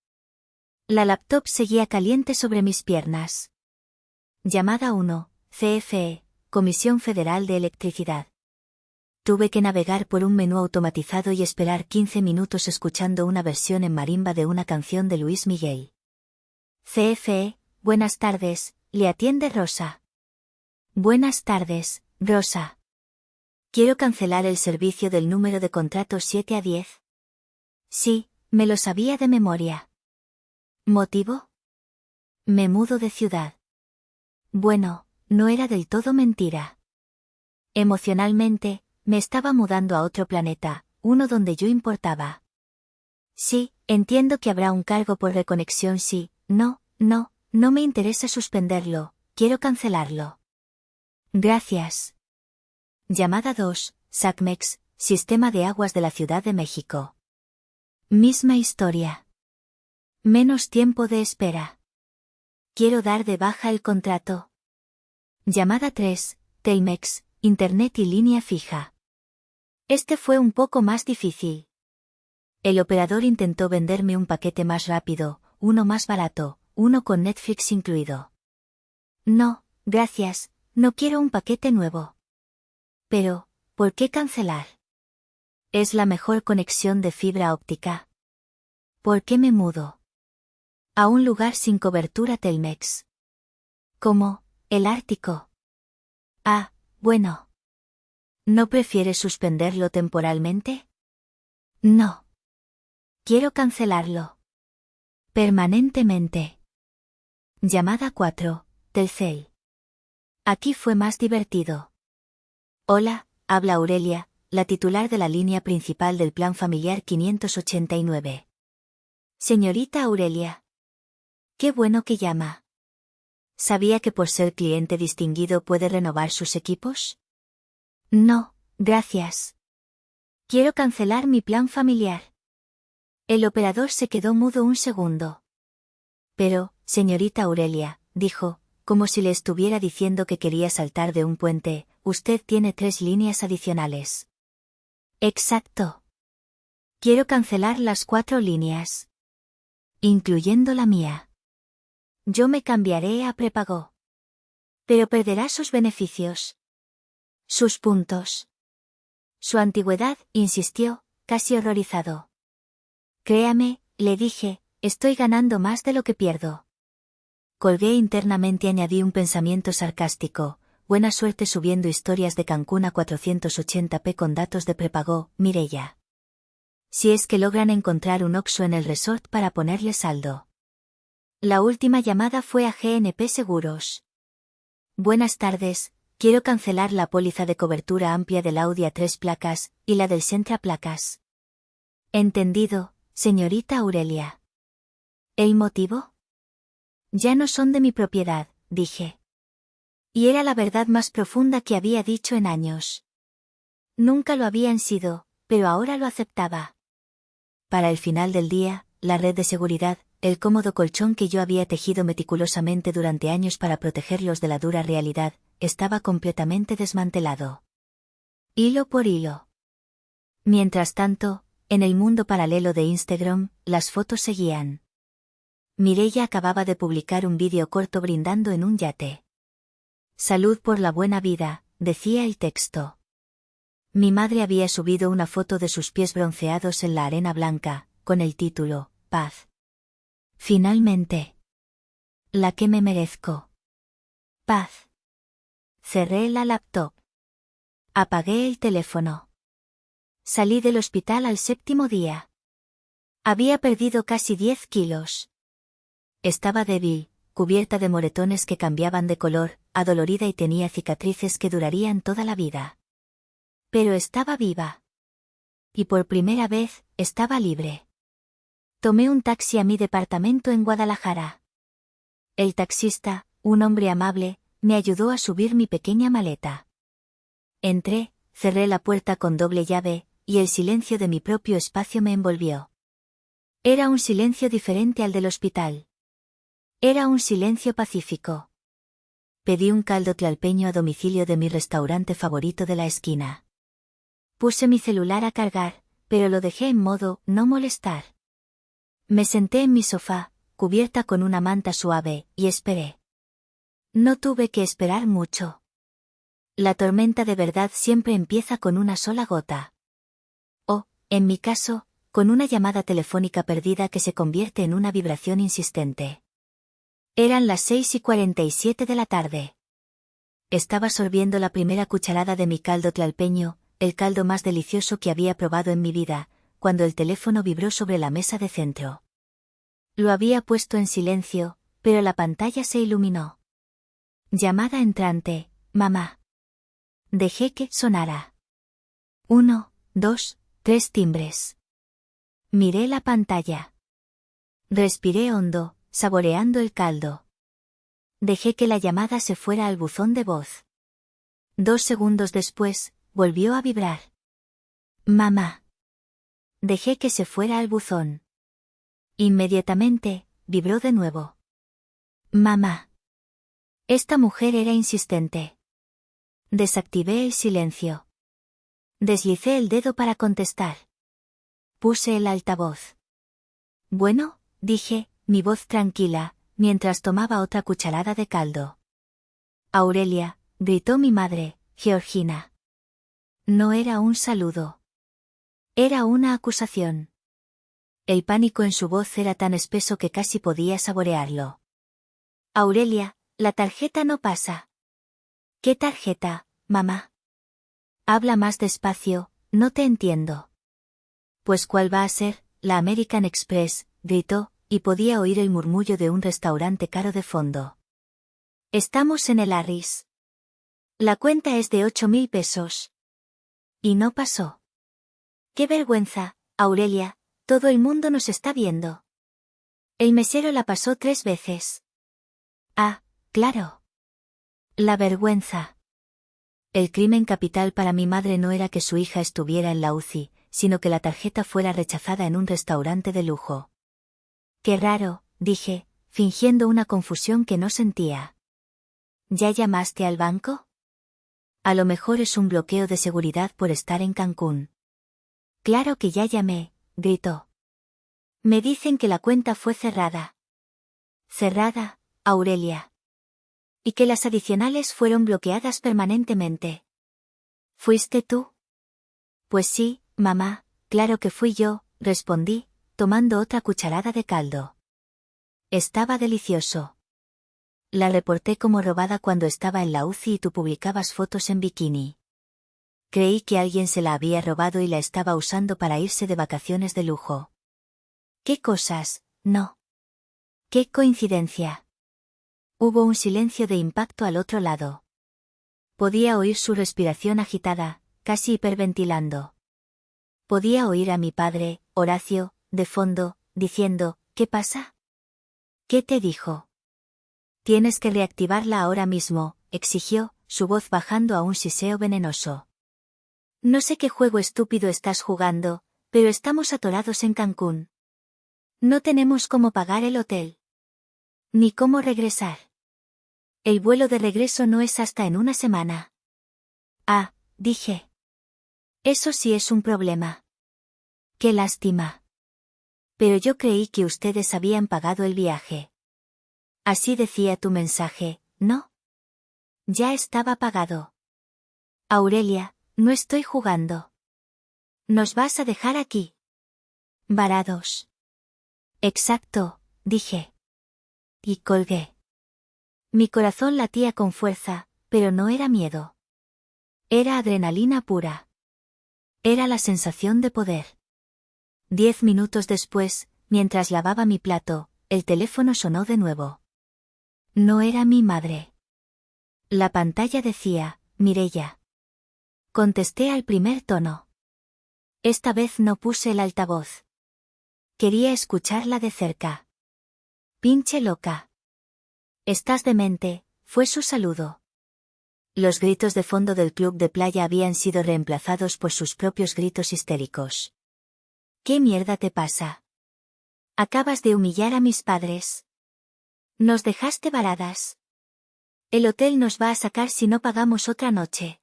La laptop seguía caliente sobre mis piernas. Llamada 1, CFE, Comisión Federal de Electricidad. Tuve que navegar por un menú automatizado y esperar 15 minutos escuchando una versión en marimba de una canción de Luis Miguel. CFE, buenas tardes, le atiende Rosa. Buenas tardes, Rosa. Quiero cancelar el servicio del número de contrato 7 a 10. Sí, me lo sabía de memoria. ¿Motivo? Me mudo de ciudad. Bueno, no era del todo mentira. Emocionalmente, me estaba mudando a otro planeta, uno donde yo importaba. Sí, entiendo que habrá un cargo por reconexión sí, no me interesa suspenderlo, quiero cancelarlo. Gracias. Llamada 2, SACMEX, Sistema de Aguas de la Ciudad de México. Misma historia. Menos tiempo de espera. Quiero dar de baja el contrato. Llamada 3, Telmex, Internet y línea fija. Este fue un poco más difícil. El operador intentó venderme un paquete más rápido, uno más barato, uno con Netflix incluido. No, gracias, no quiero un paquete nuevo. Pero, ¿por qué cancelar? Es la mejor conexión de fibra óptica. ¿Por qué me mudo a un lugar sin cobertura Telmex? Como, el Ártico. Ah, bueno. ¿No prefieres suspenderlo temporalmente? No. Quiero cancelarlo. Permanentemente. Llamada 4, Telcel. Aquí fue más divertido. Hola, habla Aurelia, la titular de la línea principal del plan familiar 589. Señorita Aurelia. Qué bueno que llama. ¿Sabía que por ser cliente distinguido puede renovar sus equipos? No, gracias. Quiero cancelar mi plan familiar. El operador se quedó mudo un segundo. Pero, señorita Aurelia, dijo, como si le estuviera diciendo que quería saltar de un puente, usted tiene 3 líneas adicionales. Exacto. Quiero cancelar las 4 líneas. Incluyendo la mía. Yo me cambiaré a prepago. Pero perderá sus beneficios. Sus puntos. Su antigüedad, insistió, casi horrorizado. Créame, le dije, estoy ganando más de lo que pierdo. Colgué internamente y añadí un pensamiento sarcástico, buena suerte subiendo historias de Cancún a 480p con datos de prepago, Mireia. Si es que logran encontrar un Oxxo en el resort para ponerle saldo. La última llamada fue a GNP Seguros. Buenas tardes, quiero cancelar la póliza de cobertura amplia del Audi A3 placas, y la del Sentra placas. Entendido, señorita Aurelia. ¿El motivo? Ya no son de mi propiedad, dije. Y era la verdad más profunda que había dicho en años. Nunca lo habían sido, pero ahora lo aceptaba. Para el final del día, la red de seguridad, el cómodo colchón que yo había tejido meticulosamente durante años para protegerlos de la dura realidad, estaba completamente desmantelado. Hilo por hilo. Mientras tanto, en el mundo paralelo de Instagram, las fotos seguían. Mireia acababa de publicar un vídeo corto brindando en un yate. Salud por la buena vida, decía el texto. Mi madre había subido una foto de sus pies bronceados en la arena blanca, con el título, Paz. Finalmente. La que me merezco. Paz. Cerré la laptop. Apagué el teléfono. Salí del hospital al 7º día. Había perdido casi 10 kilos. Estaba débil, cubierta de moretones que cambiaban de color, adolorida y tenía cicatrices que durarían toda la vida. Pero estaba viva. Y por primera vez, estaba libre. Tomé un taxi a mi departamento en Guadalajara. El taxista, un hombre amable, me ayudó a subir mi pequeña maleta. Entré, cerré la puerta con doble llave, y el silencio de mi propio espacio me envolvió. Era un silencio diferente al del hospital. Era un silencio pacífico. Pedí un caldo tlalpeño a domicilio de mi restaurante favorito de la esquina. Puse mi celular a cargar, pero lo dejé en modo no molestar. Me senté en mi sofá, cubierta con una manta suave, y esperé. No tuve que esperar mucho. La tormenta de verdad siempre empieza con una sola gota. O, en mi caso, con una llamada telefónica perdida que se convierte en una vibración insistente. Eran las 6:47 de la tarde. Estaba sorbiendo la primera cucharada de mi caldo tlalpeño, el caldo más delicioso que había probado en mi vida, cuando el teléfono vibró sobre la mesa de centro. Lo había puesto en silencio, pero la pantalla se iluminó. Llamada entrante, mamá. Dejé que sonara. 1, 2, 3 timbres. Miré la pantalla. Respiré hondo, saboreando el caldo. Dejé que la llamada se fuera al buzón de voz. 2 segundos después, volvió a vibrar. Mamá. Dejé que se fuera al buzón. Inmediatamente, vibró de nuevo. Mamá. Esta mujer era insistente. Desactivé el silencio. Deslicé el dedo para contestar. Puse el altavoz. Bueno, dije, mi voz tranquila, mientras tomaba otra cucharada de caldo. Aurelia, gritó mi madre, Georgina. No era un saludo. Era una acusación. El pánico en su voz era tan espeso que casi podía saborearlo. Aurelia, la tarjeta no pasa. ¿Qué tarjeta, mamá? Habla más despacio, no te entiendo. Pues ¿cuál va a ser? La American Express, gritó, y podía oír el murmullo de un restaurante caro de fondo. Estamos en el Harris. La cuenta es de 8.000 pesos. Y no pasó. ¡Qué vergüenza, Aurelia! Todo el mundo nos está viendo. El mesero la pasó 3 veces. Ah, claro. La vergüenza. El crimen capital para mi madre no era que su hija estuviera en la UCI, sino que la tarjeta fuera rechazada en un restaurante de lujo. Qué raro, dije, fingiendo una confusión que no sentía. ¿Ya llamaste al banco? A lo mejor es un bloqueo de seguridad por estar en Cancún. Claro que ya llamé, gritó. Me dicen que la cuenta fue cerrada. Cerrada, Aurelia. Y que las adicionales fueron bloqueadas permanentemente. ¿Fuiste tú? Pues sí, mamá, claro que fui yo, respondí, tomando otra cucharada de caldo. Estaba delicioso. La reporté como robada cuando estaba en la UCI y tú publicabas fotos en bikini. Creí que alguien se la había robado y la estaba usando para irse de vacaciones de lujo. ¿Qué cosas? No. ¡Qué coincidencia! Hubo un silencio de impacto al otro lado. Podía oír su respiración agitada, casi hiperventilando. Podía oír a mi padre, Horacio, de fondo, diciendo, ¿qué pasa? ¿Qué te dijo? Tienes que reactivarla ahora mismo, exigió, su voz bajando a un siseo venenoso. No sé qué juego estúpido estás jugando, pero estamos atorados en Cancún. No tenemos cómo pagar el hotel. Ni cómo regresar. El vuelo de regreso no es hasta en una semana. Ah, dije. Eso sí es un problema. Qué lástima. Pero yo creí que ustedes habían pagado el viaje. Así decía tu mensaje, ¿no? Ya estaba pagado. Aurelia, no estoy jugando. ¿Nos vas a dejar aquí? Varados. Exacto, dije. Y colgué. Mi corazón latía con fuerza, pero no era miedo. Era adrenalina pura. Era la sensación de poder. 10 minutos después, mientras lavaba mi plato, el teléfono sonó de nuevo. No era mi madre. La pantalla decía, Mireia. Contesté al primer tono. Esta vez no puse el altavoz. Quería escucharla de cerca. Pinche loca. Estás demente, fue su saludo. Los gritos de fondo del club de playa habían sido reemplazados por sus propios gritos histéricos. ¿Qué mierda te pasa? Acabas de humillar a mis padres. Nos dejaste varadas. El hotel nos va a sacar si no pagamos otra noche.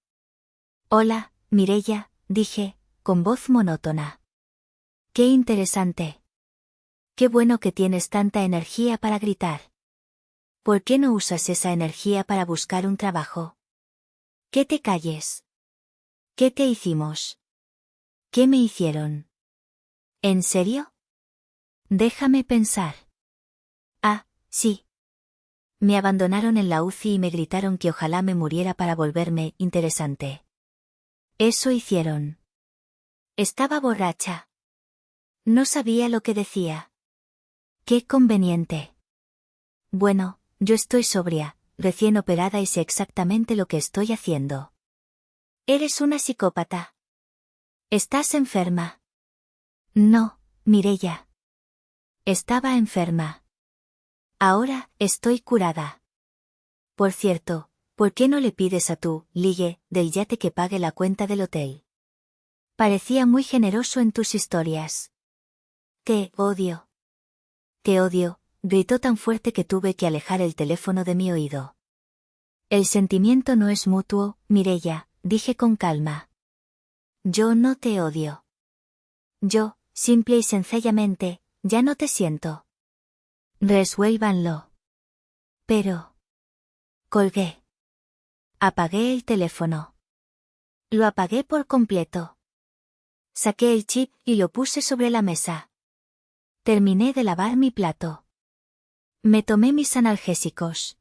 Hola, Mireia, dije, con voz monótona. Qué interesante. Qué bueno que tienes tanta energía para gritar. ¿Por qué no usas esa energía para buscar un trabajo? ¿Qué te calles? ¿Qué te hicimos? ¿Qué me hicieron? ¿En serio? Déjame pensar. Ah, sí. Me abandonaron en la UCI y me gritaron que ojalá me muriera para volverme interesante. Eso hicieron. Estaba borracha. No sabía lo que decía. Qué conveniente. Bueno, yo estoy sobria, recién operada y sé exactamente lo que estoy haciendo. Eres una psicópata. ¿Estás enferma? No, Mireia. Estaba enferma. Ahora, estoy curada. Por cierto, ¿por qué no le pides a tu ligue del yate que pague la cuenta del hotel? Parecía muy generoso en tus historias. Te odio. Te odio, gritó tan fuerte que tuve que alejar el teléfono de mi oído. El sentimiento no es mutuo, Mireia, dije con calma. Yo no te odio. Yo, simple y sencillamente, ya no te siento. Resuélvanlo. Pero... Colgué. Apagué el teléfono. Lo apagué por completo. Saqué el chip y lo puse sobre la mesa. Terminé de lavar mi plato. Me tomé mis analgésicos.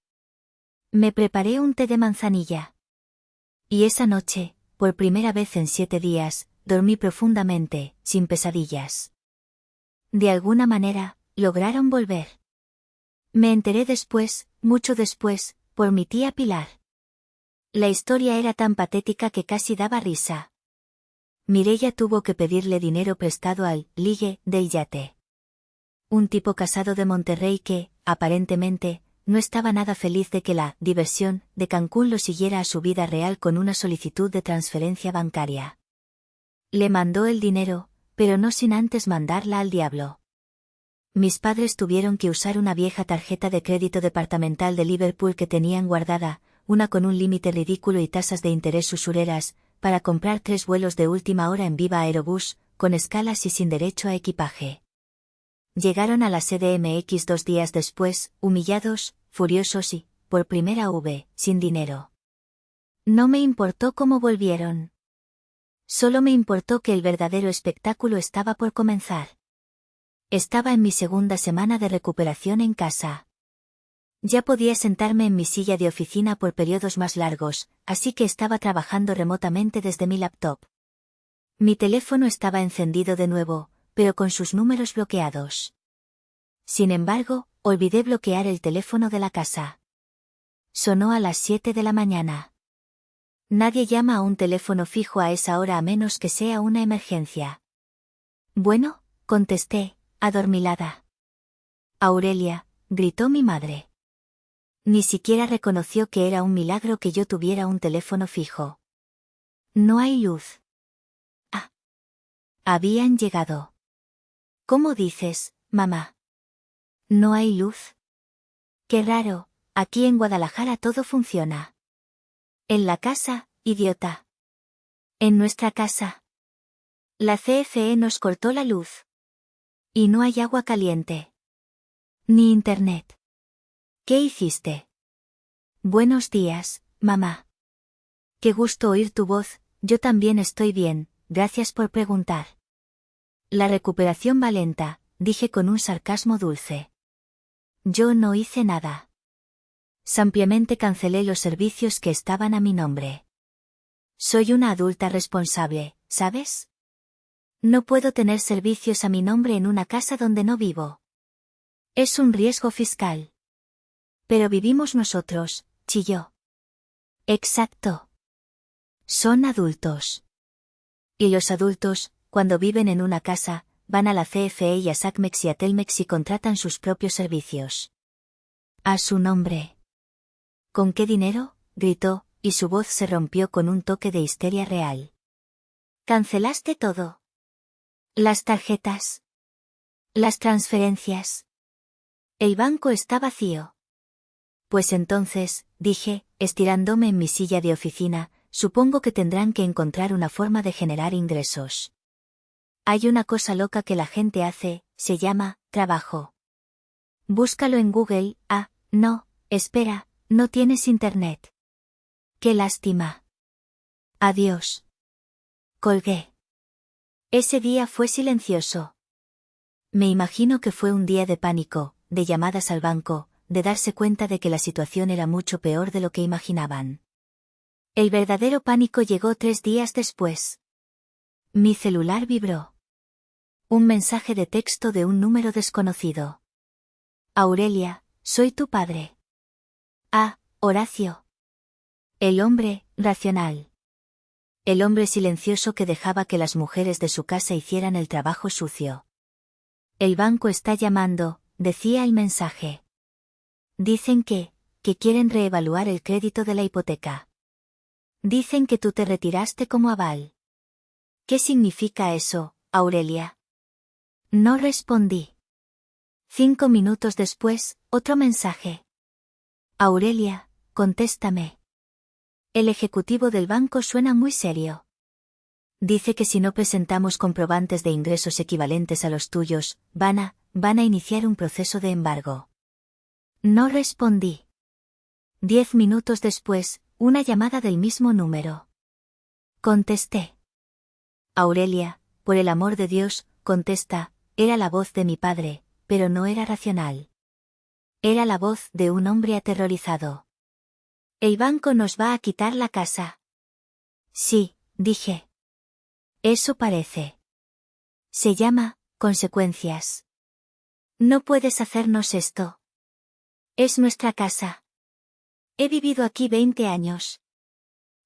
Me preparé un té de manzanilla. Y esa noche, por primera vez en 7 días, dormí profundamente, sin pesadillas. De alguna manera, lograron volver. Me enteré después, mucho después, por mi tía Pilar. La historia era tan patética que casi daba risa. Mireia tuvo que pedirle dinero prestado al ligue del yate. Un tipo casado de Monterrey que, aparentemente, no estaba nada feliz de que la diversión de Cancún lo siguiera a su vida real con una solicitud de transferencia bancaria. Le mandó el dinero, pero no sin antes mandarla al diablo. Mis padres tuvieron que usar una vieja tarjeta de crédito departamental de Liverpool que tenían guardada, una con un límite ridículo y tasas de interés usureras, para comprar 3 vuelos de última hora en Viva Aerobús, con escalas y sin derecho a equipaje. Llegaron a la CDMX 2 días después, humillados, furiosos y, por primera vez, sin dinero. No me importó cómo volvieron. Solo me importó que el verdadero espectáculo estaba por comenzar. Estaba en mi segunda semana de recuperación en casa. Ya podía sentarme en mi silla de oficina por periodos más largos, así que estaba trabajando remotamente desde mi laptop. Mi teléfono estaba encendido de nuevo, pero con sus números bloqueados. Sin embargo, olvidé bloquear el teléfono de la casa. Sonó a las 7 de la mañana. Nadie llama a un teléfono fijo a esa hora a menos que sea una emergencia. Bueno, contesté, adormilada. Aurelia, gritó mi madre. Ni siquiera reconoció que era un milagro que yo tuviera un teléfono fijo. No hay luz. Ah. Habían llegado. ¿Cómo dices, mamá? ¿No hay luz? Qué raro, aquí en Guadalajara todo funciona. En la casa, idiota. En nuestra casa. La CFE nos cortó la luz. Y no hay agua caliente. Ni internet. ¿Qué hiciste? Buenos días, mamá. Qué gusto oír tu voz, yo también estoy bien, gracias por preguntar. La recuperación va lenta, dije con un sarcasmo dulce. Yo no hice nada. Simplemente cancelé los servicios que estaban a mi nombre. Soy una adulta responsable, ¿sabes? No puedo tener servicios a mi nombre en una casa donde no vivo. Es un riesgo fiscal. Pero vivimos nosotros, chilló. Exacto. Son adultos. Y los adultos, cuando viven en una casa, van a la CFE y a Sacmex y a Telmex y contratan sus propios servicios. A su nombre. ¿Con qué dinero?, gritó, y su voz se rompió con un toque de histeria real. Cancelaste todo. Las tarjetas. Las transferencias. El banco está vacío. Pues entonces, dije, estirándome en mi silla de oficina, supongo que tendrán que encontrar una forma de generar ingresos. Hay una cosa loca que la gente hace, se llama trabajo. Búscalo en Google. Ah, no, espera, no tienes internet. Qué lástima. Adiós. Colgué. Ese día fue silencioso. Me imagino que fue un día de pánico, de llamadas al banco, de darse cuenta de que la situación era mucho peor de lo que imaginaban. El verdadero pánico llegó 3 días después. Mi celular vibró. Un mensaje de texto de un número desconocido. Aurelia, soy tu padre. Ah, Horacio. El hombre, racional. El hombre silencioso que dejaba que las mujeres de su casa hicieran el trabajo sucio. El banco está llamando, decía el mensaje. Dicen que quieren reevaluar el crédito de la hipoteca. Dicen que tú te retiraste como aval. ¿Qué significa eso, Aurelia? No respondí. 5 minutos después, otro mensaje. Aurelia, contéstame. El ejecutivo del banco suena muy serio. Dice que si no presentamos comprobantes de ingresos equivalentes a los tuyos, van a iniciar un proceso de embargo. No respondí. 10 minutos después, una llamada del mismo número. Contesté. Aurelia, por el amor de Dios, contesta, era la voz de mi padre, pero no era racional. Era la voz de un hombre aterrorizado. El banco nos va a quitar la casa. Sí, dije. Eso parece. Se llama, consecuencias. No puedes hacernos esto. Es nuestra casa. He vivido aquí 20 años.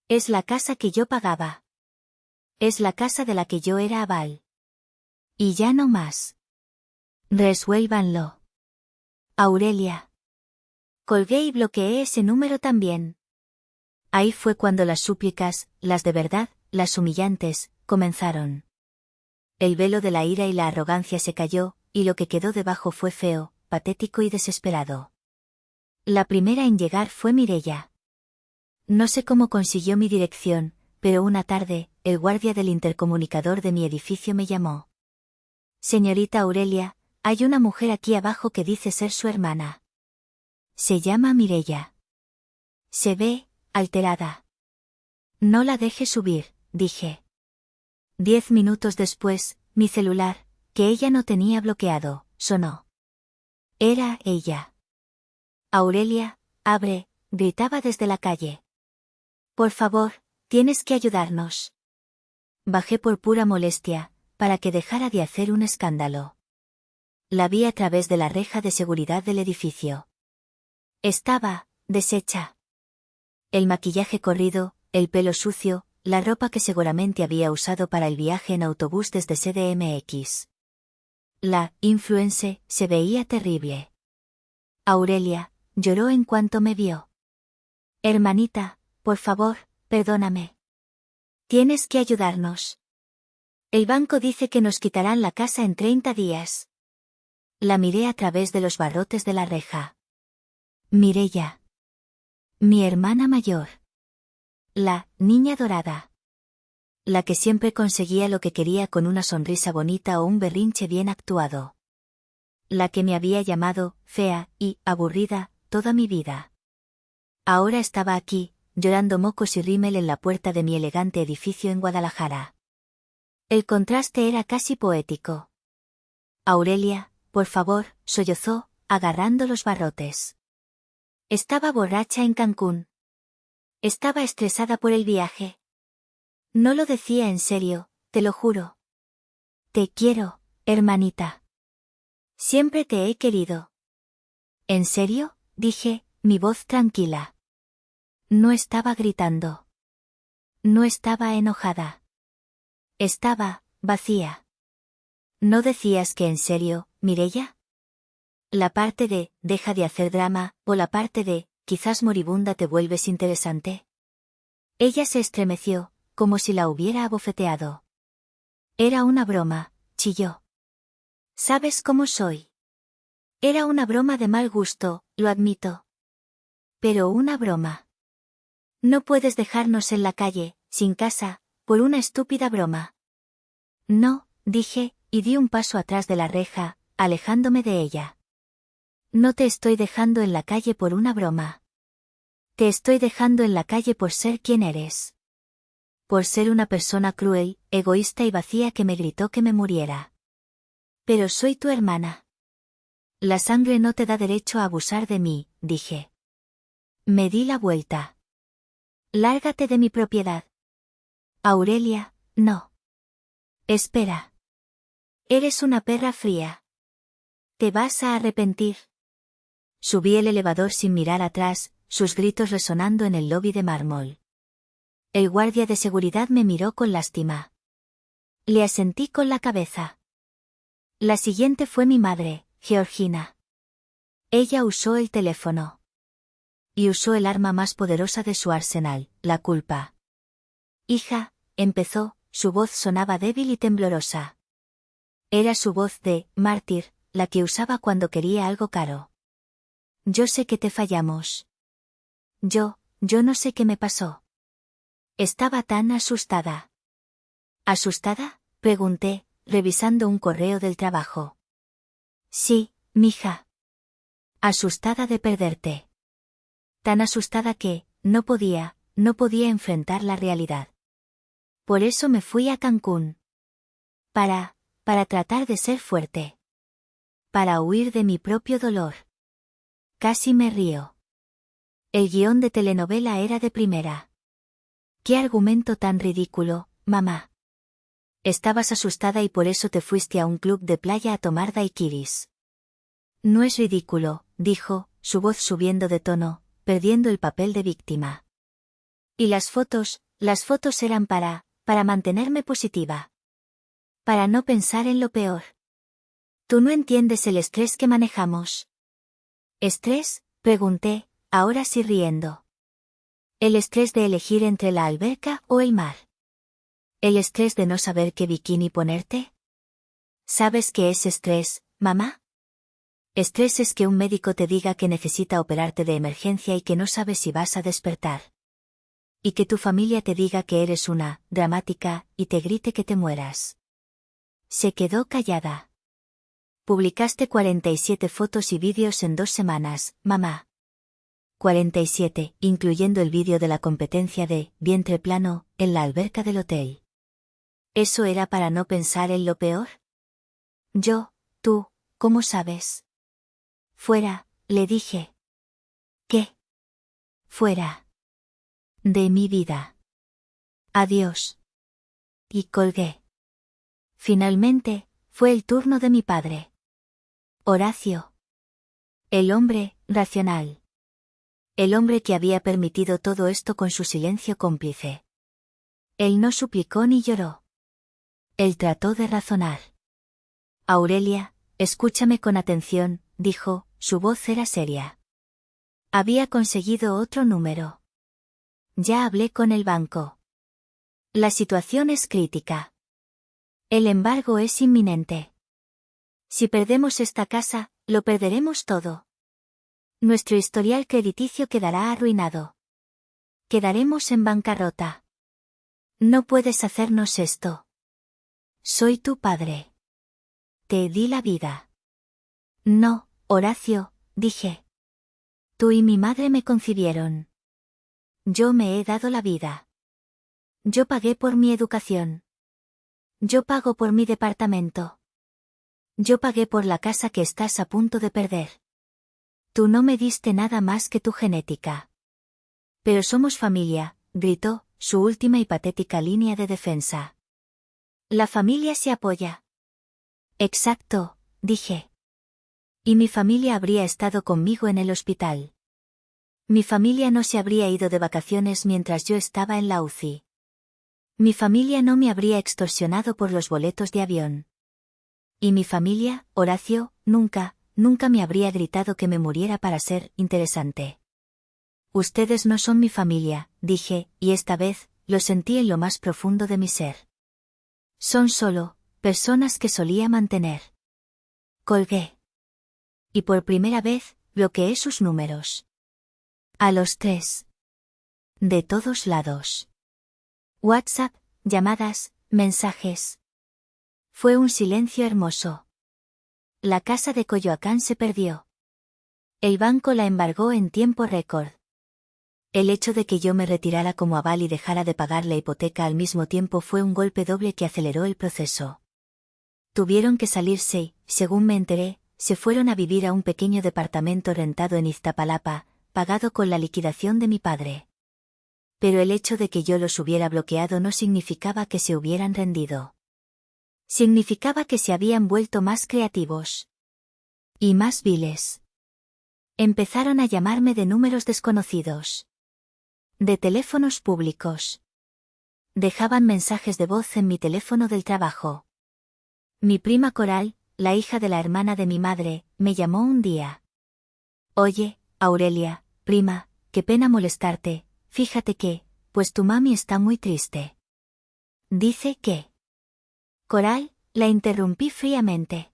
Es la casa que yo pagaba. Es la casa de la que yo era aval. Y ya no más. Resuélvanlo. Aurelia. Colgué y bloqueé ese número también. Ahí fue cuando las súplicas, las de verdad, las humillantes, comenzaron. El velo de la ira y la arrogancia se cayó, y lo que quedó debajo fue feo, patético y desesperado. La primera en llegar fue Mireia. No sé cómo consiguió mi dirección, pero una tarde, el guardia del intercomunicador de mi edificio me llamó. Señorita Aurelia, hay una mujer aquí abajo que dice ser su hermana. Se llama Mireia. Se ve, alterada. No la deje subir, dije. 10 minutos después, mi celular, que ella no tenía bloqueado, sonó. Era ella. Aurelia, abre, gritaba desde la calle. Por favor, tienes que ayudarnos. Bajé por pura molestia, para que dejara de hacer un escándalo. La vi a través de la reja de seguridad del edificio. Estaba, deshecha. El maquillaje corrido, el pelo sucio, la ropa que seguramente había usado para el viaje en autobús desde CDMX. La influencer se veía terrible. Aurelia lloró en cuanto me vio. Hermanita, por favor, perdóname. Tienes que ayudarnos. El banco dice que nos quitarán la casa en 30 días. La miré a través de los barrotes de la reja. Mireia. Mi hermana mayor. La niña dorada. La que siempre conseguía lo que quería con una sonrisa bonita o un berrinche bien actuado. La que me había llamado fea y aburrida toda mi vida. Ahora estaba aquí, llorando mocos y rímel en la puerta de mi elegante edificio en Guadalajara. El contraste era casi poético. Aurelia, por favor, sollozó, agarrando los barrotes. Estaba borracha en Cancún. Estaba estresada por el viaje. No lo decía en serio, te lo juro. Te quiero, hermanita. Siempre te he querido. ¿En serio?, dije, mi voz tranquila. No estaba gritando. No estaba enojada. Estaba vacía. ¿No decías que en serio, Mireia? La parte de, deja de hacer drama, o la parte de, quizás moribunda te vuelves interesante. Ella se estremeció, como si la hubiera abofeteado. Era una broma, chilló. ¿Sabes cómo soy? Era una broma de mal gusto, lo admito. Pero una broma. No puedes dejarnos en la calle, sin casa, por una estúpida broma. No, dije, y di un paso atrás de la reja, alejándome de ella. No te estoy dejando en la calle por una broma. Te estoy dejando en la calle por ser quien eres. Por ser una persona cruel, egoísta y vacía que me gritó que me muriera. Pero soy tu hermana. La sangre no te da derecho a abusar de mí, dije. Me di la vuelta. Lárgate de mi propiedad. Aurelia, no. Espera. Eres una perra fría. Te vas a arrepentir. Subí el elevador sin mirar atrás, sus gritos resonando en el lobby de mármol. El guardia de seguridad me miró con lástima. Le asentí con la cabeza. La siguiente fue mi madre, Georgina. Ella usó el teléfono. Y usó el arma más poderosa de su arsenal, la culpa. Hija, empezó, su voz sonaba débil y temblorosa. Era su voz de mártir, la que usaba cuando quería algo caro. Yo sé que te fallamos. Yo no sé qué me pasó. Estaba tan asustada. ¿Asustada?, pregunté, revisando un correo del trabajo. Sí, mija. Asustada de perderte. Tan asustada que, no podía enfrentar la realidad. Por eso me fui a Cancún. Para tratar de ser fuerte. Para huir de mi propio dolor. Casi me río. El guión de telenovela era de primera. ¿Qué argumento tan ridículo, mamá? Estabas asustada y por eso te fuiste a un club de playa a tomar daiquiris. No es ridículo, dijo, su voz subiendo de tono, perdiendo el papel de víctima. Y las fotos eran para mantenerme positiva. Para no pensar en lo peor. Tú no entiendes el estrés que manejamos. ¿Estrés?, pregunté, ahora sí riendo. El estrés de elegir entre la alberca o el mar. ¿El estrés de no saber qué bikini ponerte? ¿Sabes qué es estrés, mamá? Estrés es que un médico te diga que necesita operarte de emergencia y que no sabes si vas a despertar. Y que tu familia te diga que eres una dramática y te grite que te mueras. Se quedó callada. Publicaste 47 fotos y vídeos en 2 semanas, mamá. 47, incluyendo el vídeo de la competencia de vientre plano en la alberca del hotel. ¿Eso era para no pensar en lo peor? Tú, ¿cómo sabes? Fuera, le dije. ¿Qué? Fuera. De mi vida. Adiós. Y colgué. Finalmente, fue el turno de mi padre. Horacio. El hombre racional. El hombre que había permitido todo esto con su silencio cómplice. Él no suplicó ni lloró. Él trató de razonar. Aurelia, escúchame con atención, dijo, su voz era seria. Había conseguido otro número. Ya hablé con el banco. La situación es crítica. El embargo es inminente. Si perdemos esta casa, lo perderemos todo. Nuestro historial crediticio quedará arruinado. Quedaremos en bancarrota. No puedes hacernos esto. Soy tu padre. Te di la vida. No, Horacio, dije. Tú y mi madre me concibieron. Yo me he dado la vida. Yo pagué por mi educación. Yo pago por mi departamento. Yo pagué por la casa que estás a punto de perder. Tú no me diste nada más que tu genética. Pero somos familia, gritó, su última y patética línea de defensa. La familia se apoya. Exacto, dije. Y mi familia habría estado conmigo en el hospital. Mi familia no se habría ido de vacaciones mientras yo estaba en la UCI. Mi familia no me habría extorsionado por los boletos de avión. Y mi familia, Horacio, nunca me habría gritado que me muriera para ser interesante. Ustedes no son mi familia, dije, y esta vez, lo sentí en lo más profundo de mi ser. Son solo personas que solía mantener. Colgué. Y por primera vez, bloqueé sus números. A los 3. De todos lados. WhatsApp, llamadas, mensajes. Fue un silencio hermoso. La casa de Coyoacán se perdió. El banco la embargó en tiempo récord. El hecho de que yo me retirara como aval y dejara de pagar la hipoteca al mismo tiempo fue un golpe doble que aceleró el proceso. Tuvieron que salirse y, según me enteré, se fueron a vivir a un pequeño departamento rentado en Iztapalapa, pagado con la liquidación de mi padre. Pero el hecho de que yo los hubiera bloqueado no significaba que se hubieran rendido. Significaba que se habían vuelto más creativos. Y más viles. Empezaron a llamarme de números desconocidos. De teléfonos públicos. Dejaban mensajes de voz en mi teléfono del trabajo. Mi prima Coral, la hija de la hermana de mi madre, me llamó un día. Oye, Aurelia, prima, qué pena molestarte, fíjate que, pues tu mami está muy triste. Dice que... Coral, la interrumpí fríamente.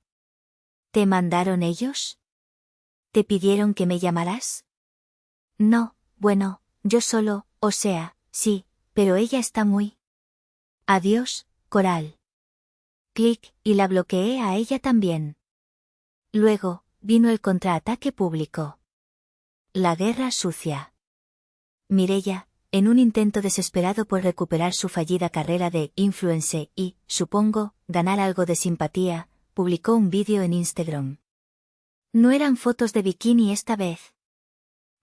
¿Te mandaron ellos? ¿Te pidieron que me llamaras? No, bueno, yo solo, o sea, sí, pero ella está muy... Adiós, Coral. Clic, y la bloqueé a ella también. Luego, vino el contraataque público. La guerra sucia. Mireia, en un intento desesperado por recuperar su fallida carrera de influencer y, supongo, ganar algo de simpatía, publicó un vídeo en Instagram. No eran fotos de bikini esta vez.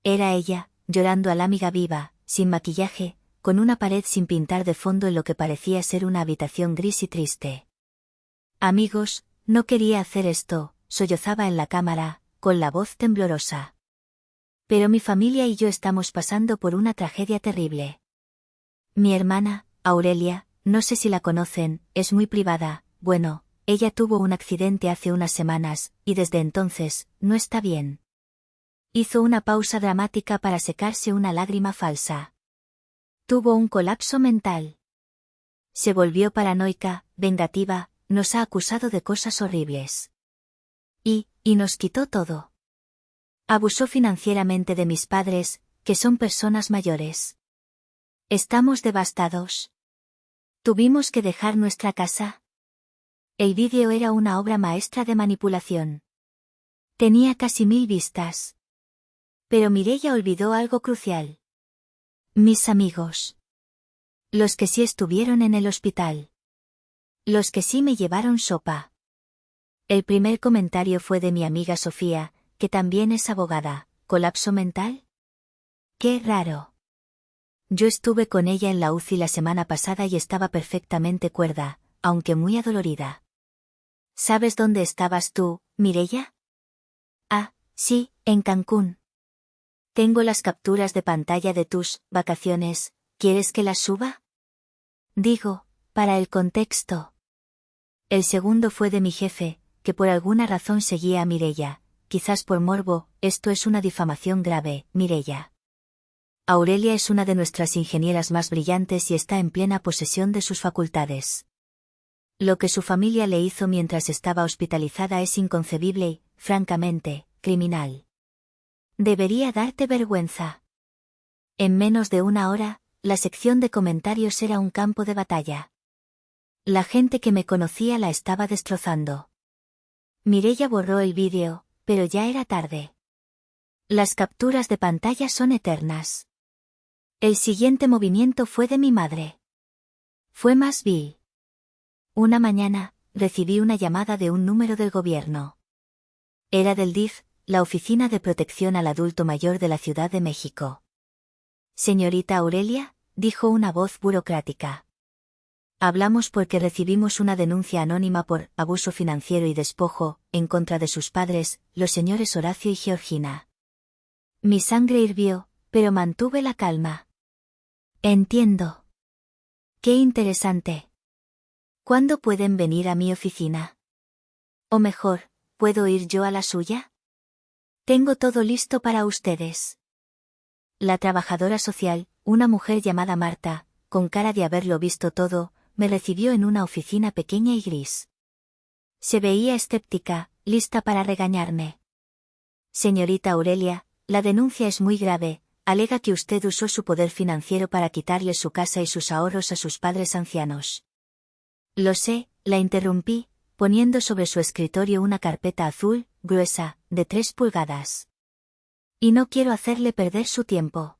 Era ella, llorando a la amiga viva, sin maquillaje, con una pared sin pintar de fondo en lo que parecía ser una habitación gris y triste. Amigos, no quería hacer esto, sollozaba en la cámara, con la voz temblorosa. Pero mi familia y yo estamos pasando por una tragedia terrible. Mi hermana, Aurelia, no sé si la conocen, es muy privada, bueno, ella tuvo un accidente hace unas semanas, y desde entonces, no está bien. Hizo una pausa dramática para secarse una lágrima falsa. Tuvo un colapso mental. Se volvió paranoica, vengativa, nos ha acusado de cosas horribles. Y nos quitó todo. Abusó financieramente de mis padres, que son personas mayores. Estamos devastados. Tuvimos que dejar nuestra casa. El vídeo era una obra maestra de manipulación. Tenía casi 1000 vistas. Pero Mireia olvidó algo crucial. Mis amigos. Los que sí estuvieron en el hospital. Los que sí me llevaron sopa. El primer comentario fue de mi amiga Sofía, que también es abogada. ¿Colapso mental? ¡Qué raro! Yo estuve con ella en la UCI la semana pasada y estaba perfectamente cuerda, aunque muy adolorida. ¿Sabes dónde estabas tú, Mireia? Ah, sí, en Cancún. Tengo las capturas de pantalla de tus vacaciones, ¿quieres que las suba? Digo, para el contexto. El segundo fue de mi jefe, que por alguna razón seguía a Mireia, quizás por morbo. Esto es una difamación grave, Mireia. Aurelia es una de nuestras ingenieras más brillantes y está en plena posesión de sus facultades. Lo que su familia le hizo mientras estaba hospitalizada es inconcebible y, francamente, criminal. Debería darte vergüenza. En menos de una hora, la sección de comentarios era un campo de batalla. La gente que me conocía la estaba destrozando. Mireia borró el vídeo, pero ya era tarde. Las capturas de pantalla son eternas. El siguiente movimiento fue de mi madre. Fue más vil. Una mañana, recibí una llamada de un número del gobierno. Era del DIF, la Oficina de Protección al Adulto Mayor de la Ciudad de México. Señorita Aurelia, dijo una voz burocrática. Hablamos porque recibimos una denuncia anónima por abuso financiero y despojo, en contra de sus padres, los señores Horacio y Georgina. Mi sangre hirvió, pero mantuve la calma. Entiendo. Qué interesante. ¿Cuándo pueden venir a mi oficina? O mejor, ¿puedo ir yo a la suya? Tengo todo listo para ustedes. La trabajadora social, una mujer llamada Marta, con cara de haberlo visto todo, me recibió en una oficina pequeña y gris. Se veía escéptica, lista para regañarme. Señorita Aurelia, la denuncia es muy grave, alega que usted usó su poder financiero para quitarle su casa y sus ahorros a sus padres ancianos. Lo sé, la interrumpí, poniendo sobre su escritorio una carpeta azul, gruesa, de 3 pulgadas. Y no quiero hacerle perder su tiempo.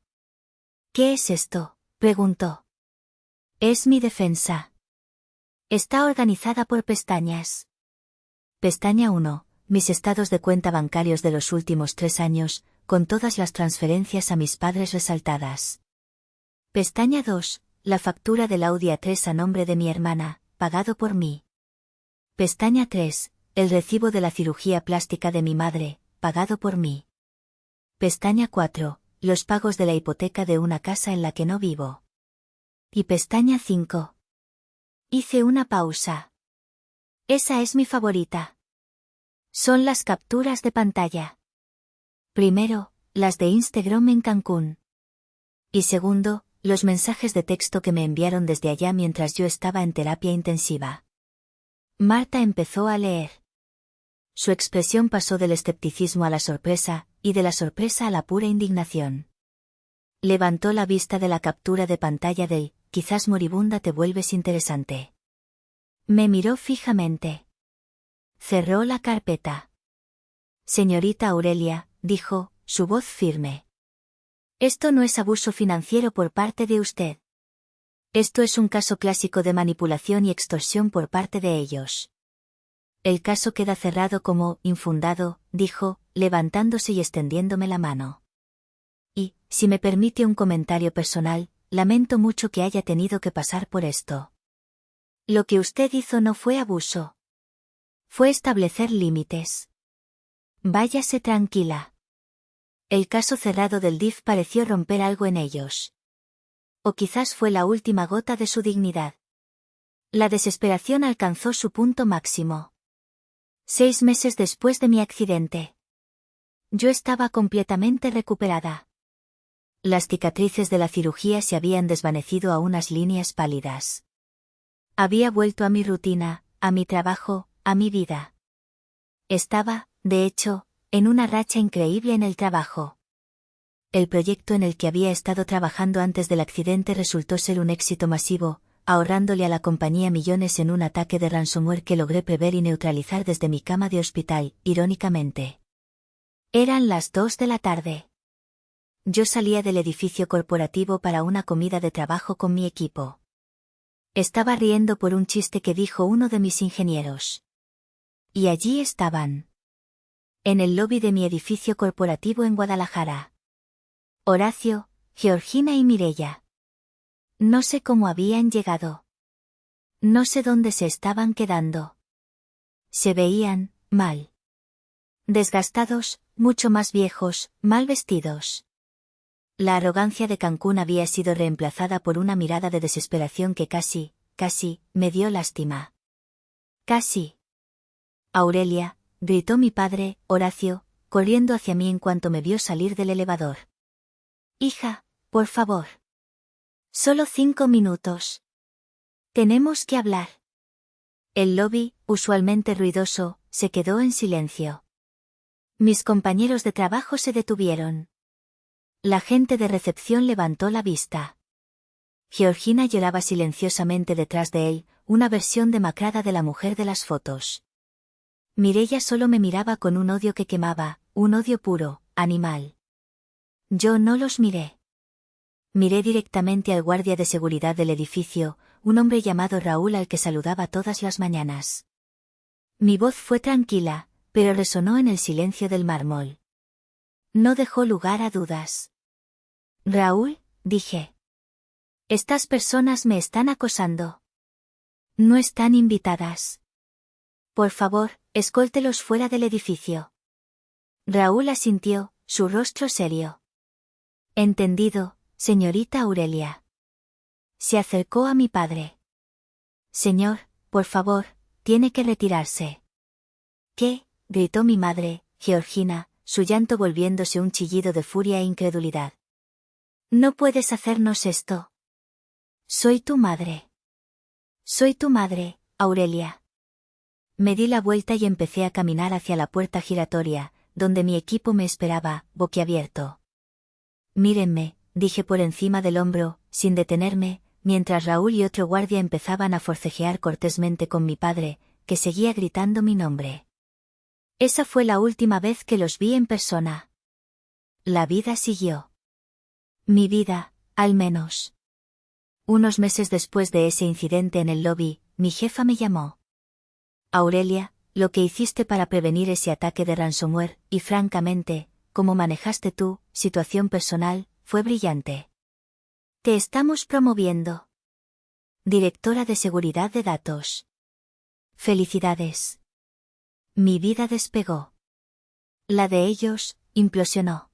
¿Qué es esto?, preguntó. Es mi defensa. Está organizada por pestañas. Pestaña 1. Mis estados de cuenta bancarios de los últimos 3 años, con todas las transferencias a mis padres resaltadas. Pestaña 2. La factura del Audi A3 a nombre de mi hermana, pagado por mí. Pestaña 3. El recibo de la cirugía plástica de mi madre, pagado por mí. Pestaña 4. Los pagos de la hipoteca de una casa en la que no vivo. Y pestaña 5. Hice una pausa. Esa es mi favorita. Son las capturas de pantalla. Primero, las de Instagram en Cancún. Y segundo, los mensajes de texto que me enviaron desde allá mientras yo estaba en terapia intensiva. Marta empezó a leer. Su expresión pasó del escepticismo a la sorpresa, y de la sorpresa a la pura indignación. Levantó la vista de la captura de pantalla del «Quizás moribunda te vuelves interesante». Me miró fijamente. Cerró la carpeta. Señorita Aurelia, dijo, su voz firme. Esto no es abuso financiero por parte de usted. Esto es un caso clásico de manipulación y extorsión por parte de ellos. El caso queda cerrado como infundado, dijo, levantándose y extendiéndome la mano. Y, si me permite un comentario personal, lamento mucho que haya tenido que pasar por esto. Lo que usted hizo no fue abuso. Fue establecer límites. Váyase tranquila. El caso cerrado del DIF pareció romper algo en ellos. O quizás fue la última gota de su dignidad. La desesperación alcanzó su punto máximo. 6 meses después de mi accidente. Yo estaba completamente recuperada. Las cicatrices de la cirugía se habían desvanecido a unas líneas pálidas. Había vuelto a mi rutina, a mi trabajo, a mi vida. Estaba, de hecho, en una racha increíble en el trabajo. El proyecto en el que había estado trabajando antes del accidente resultó ser un éxito masivo, ahorrándole a la compañía millones en un ataque de ransomware que logré prever y neutralizar desde mi cama de hospital, irónicamente. Eran las 2 de la tarde. Yo salía del edificio corporativo para una comida de trabajo con mi equipo. Estaba riendo por un chiste que dijo uno de mis ingenieros. Y allí estaban. En el lobby de mi edificio corporativo en Guadalajara. Horacio, Georgina y Mireia. No sé cómo habían llegado. No sé dónde se estaban quedando. Se veían mal. Desgastados, mucho más viejos, mal vestidos. La arrogancia de Cancún había sido reemplazada por una mirada de desesperación que casi, me dio lástima. Casi. Aurelia, gritó mi padre, Horacio, corriendo hacia mí en cuanto me vio salir del elevador. Hija, por favor. Solo 5 minutos. Tenemos que hablar. El lobby, usualmente ruidoso, se quedó en silencio. Mis compañeros de trabajo se detuvieron. La gente de recepción levantó la vista. Georgina lloraba silenciosamente detrás de él, una versión demacrada de la mujer de las fotos. Mireia solo me miraba con un odio que quemaba, un odio puro, animal. Yo no los miré. Miré directamente al guardia de seguridad del edificio, un hombre llamado Raúl al que saludaba todas las mañanas. Mi voz fue tranquila, pero resonó en el silencio del mármol. No dejó lugar a dudas. Raúl, dije. Estas personas me están acosando. No están invitadas. Por favor, escóltelos fuera del edificio. Raúl asintió, su rostro serio. Entendido, señorita Aurelia. Se acercó a mi padre. Señor, por favor, tiene que retirarse. ¿Qué? Gritó mi madre, Georgina, su llanto volviéndose un chillido de furia e incredulidad. No puedes hacernos esto. Soy tu madre. Soy tu madre, Aurelia. Me di la vuelta y empecé a caminar hacia la puerta giratoria, donde mi equipo me esperaba, boquiabierto. Mírenme, dije por encima del hombro, sin detenerme, mientras Raúl y otro guardia empezaban a forcejear cortésmente con mi padre, que seguía gritando mi nombre. Esa fue la última vez que los vi en persona. La vida siguió. Mi vida, al menos. Unos meses después de ese incidente en el lobby, mi jefa me llamó. Aurelia, lo que hiciste para prevenir ese ataque de ransomware, y francamente, cómo manejaste tu situación personal, fue brillante. Te estamos promoviendo. Directora de Seguridad de Datos. Felicidades. Mi vida despegó. La de ellos, implosionó.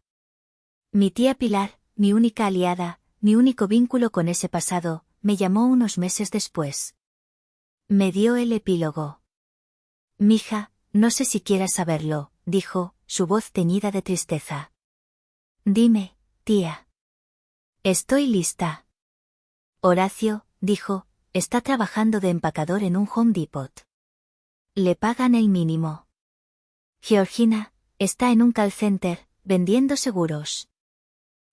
Mi tía Pilar, mi única aliada, mi único vínculo con ese pasado, me llamó unos meses después. Me dio el epílogo. Mija, no sé si quieras saberlo, dijo, su voz teñida de tristeza. Dime, tía. Estoy lista. Horacio, dijo, está trabajando de empacador en un Home Depot. Le pagan el mínimo. Georgina, está en un call center, vendiendo seguros.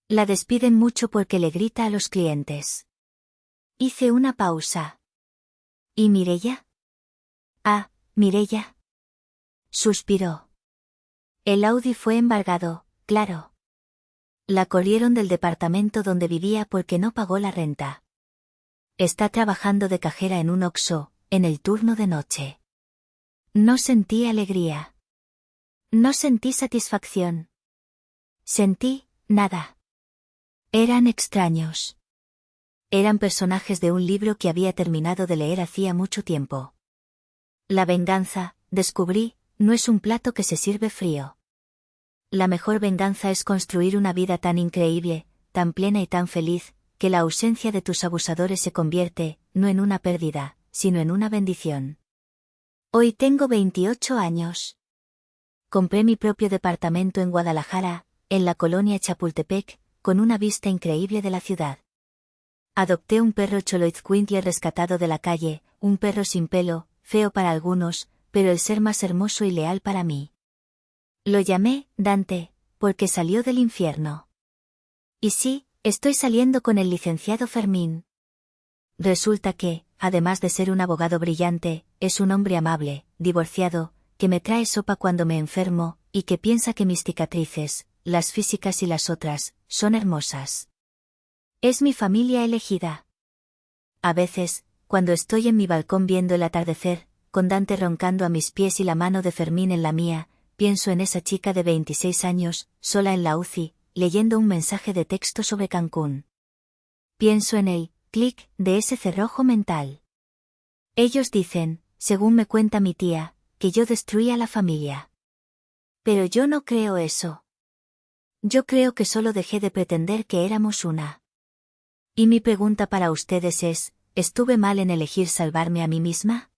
La despiden mucho porque le grita a los clientes. Hice una pausa. ¿Y Mireia? Ah, Mireia. Suspiró. El Audi fue embargado, claro. La corrieron del departamento donde vivía porque no pagó la renta. Está trabajando de cajera en un Oxxo, en el turno de noche. No sentí alegría. No sentí satisfacción. Sentí, nada. Eran extraños. Eran personajes de un libro que había terminado de leer hacía mucho tiempo. La venganza, descubrí, no es un plato que se sirve frío. La mejor venganza es construir una vida tan increíble, tan plena y tan feliz, que la ausencia de tus abusadores se convierte, no en una pérdida, sino en una bendición. Hoy tengo 28 años. Compré mi propio departamento en Guadalajara, en la colonia Chapultepec, con una vista increíble de la ciudad. Adopté un perro Xoloitzcuintle rescatado de la calle, un perro sin pelo, feo para algunos, pero el ser más hermoso y leal para mí. Lo llamé Dante, porque salió del infierno. Y sí, estoy saliendo con el licenciado Fermín. Resulta que, además de ser un abogado brillante, es un hombre amable, divorciado, que me trae sopa cuando me enfermo, y que piensa que mis cicatrices, las físicas y las otras, son hermosas. Es mi familia elegida. A veces, cuando estoy en mi balcón viendo el atardecer, con Dante roncando a mis pies y la mano de Fermín en la mía, pienso en esa chica de 26 años, sola en la UCI, leyendo un mensaje de texto sobre Cancún. Pienso en el clic de ese cerrojo mental. Ellos dicen, según me cuenta mi tía, que yo destruí a la familia. Pero yo no creo eso. Yo creo que solo dejé de pretender que éramos una. Y mi pregunta para ustedes es, ¿estuve mal en elegir salvarme a mí misma?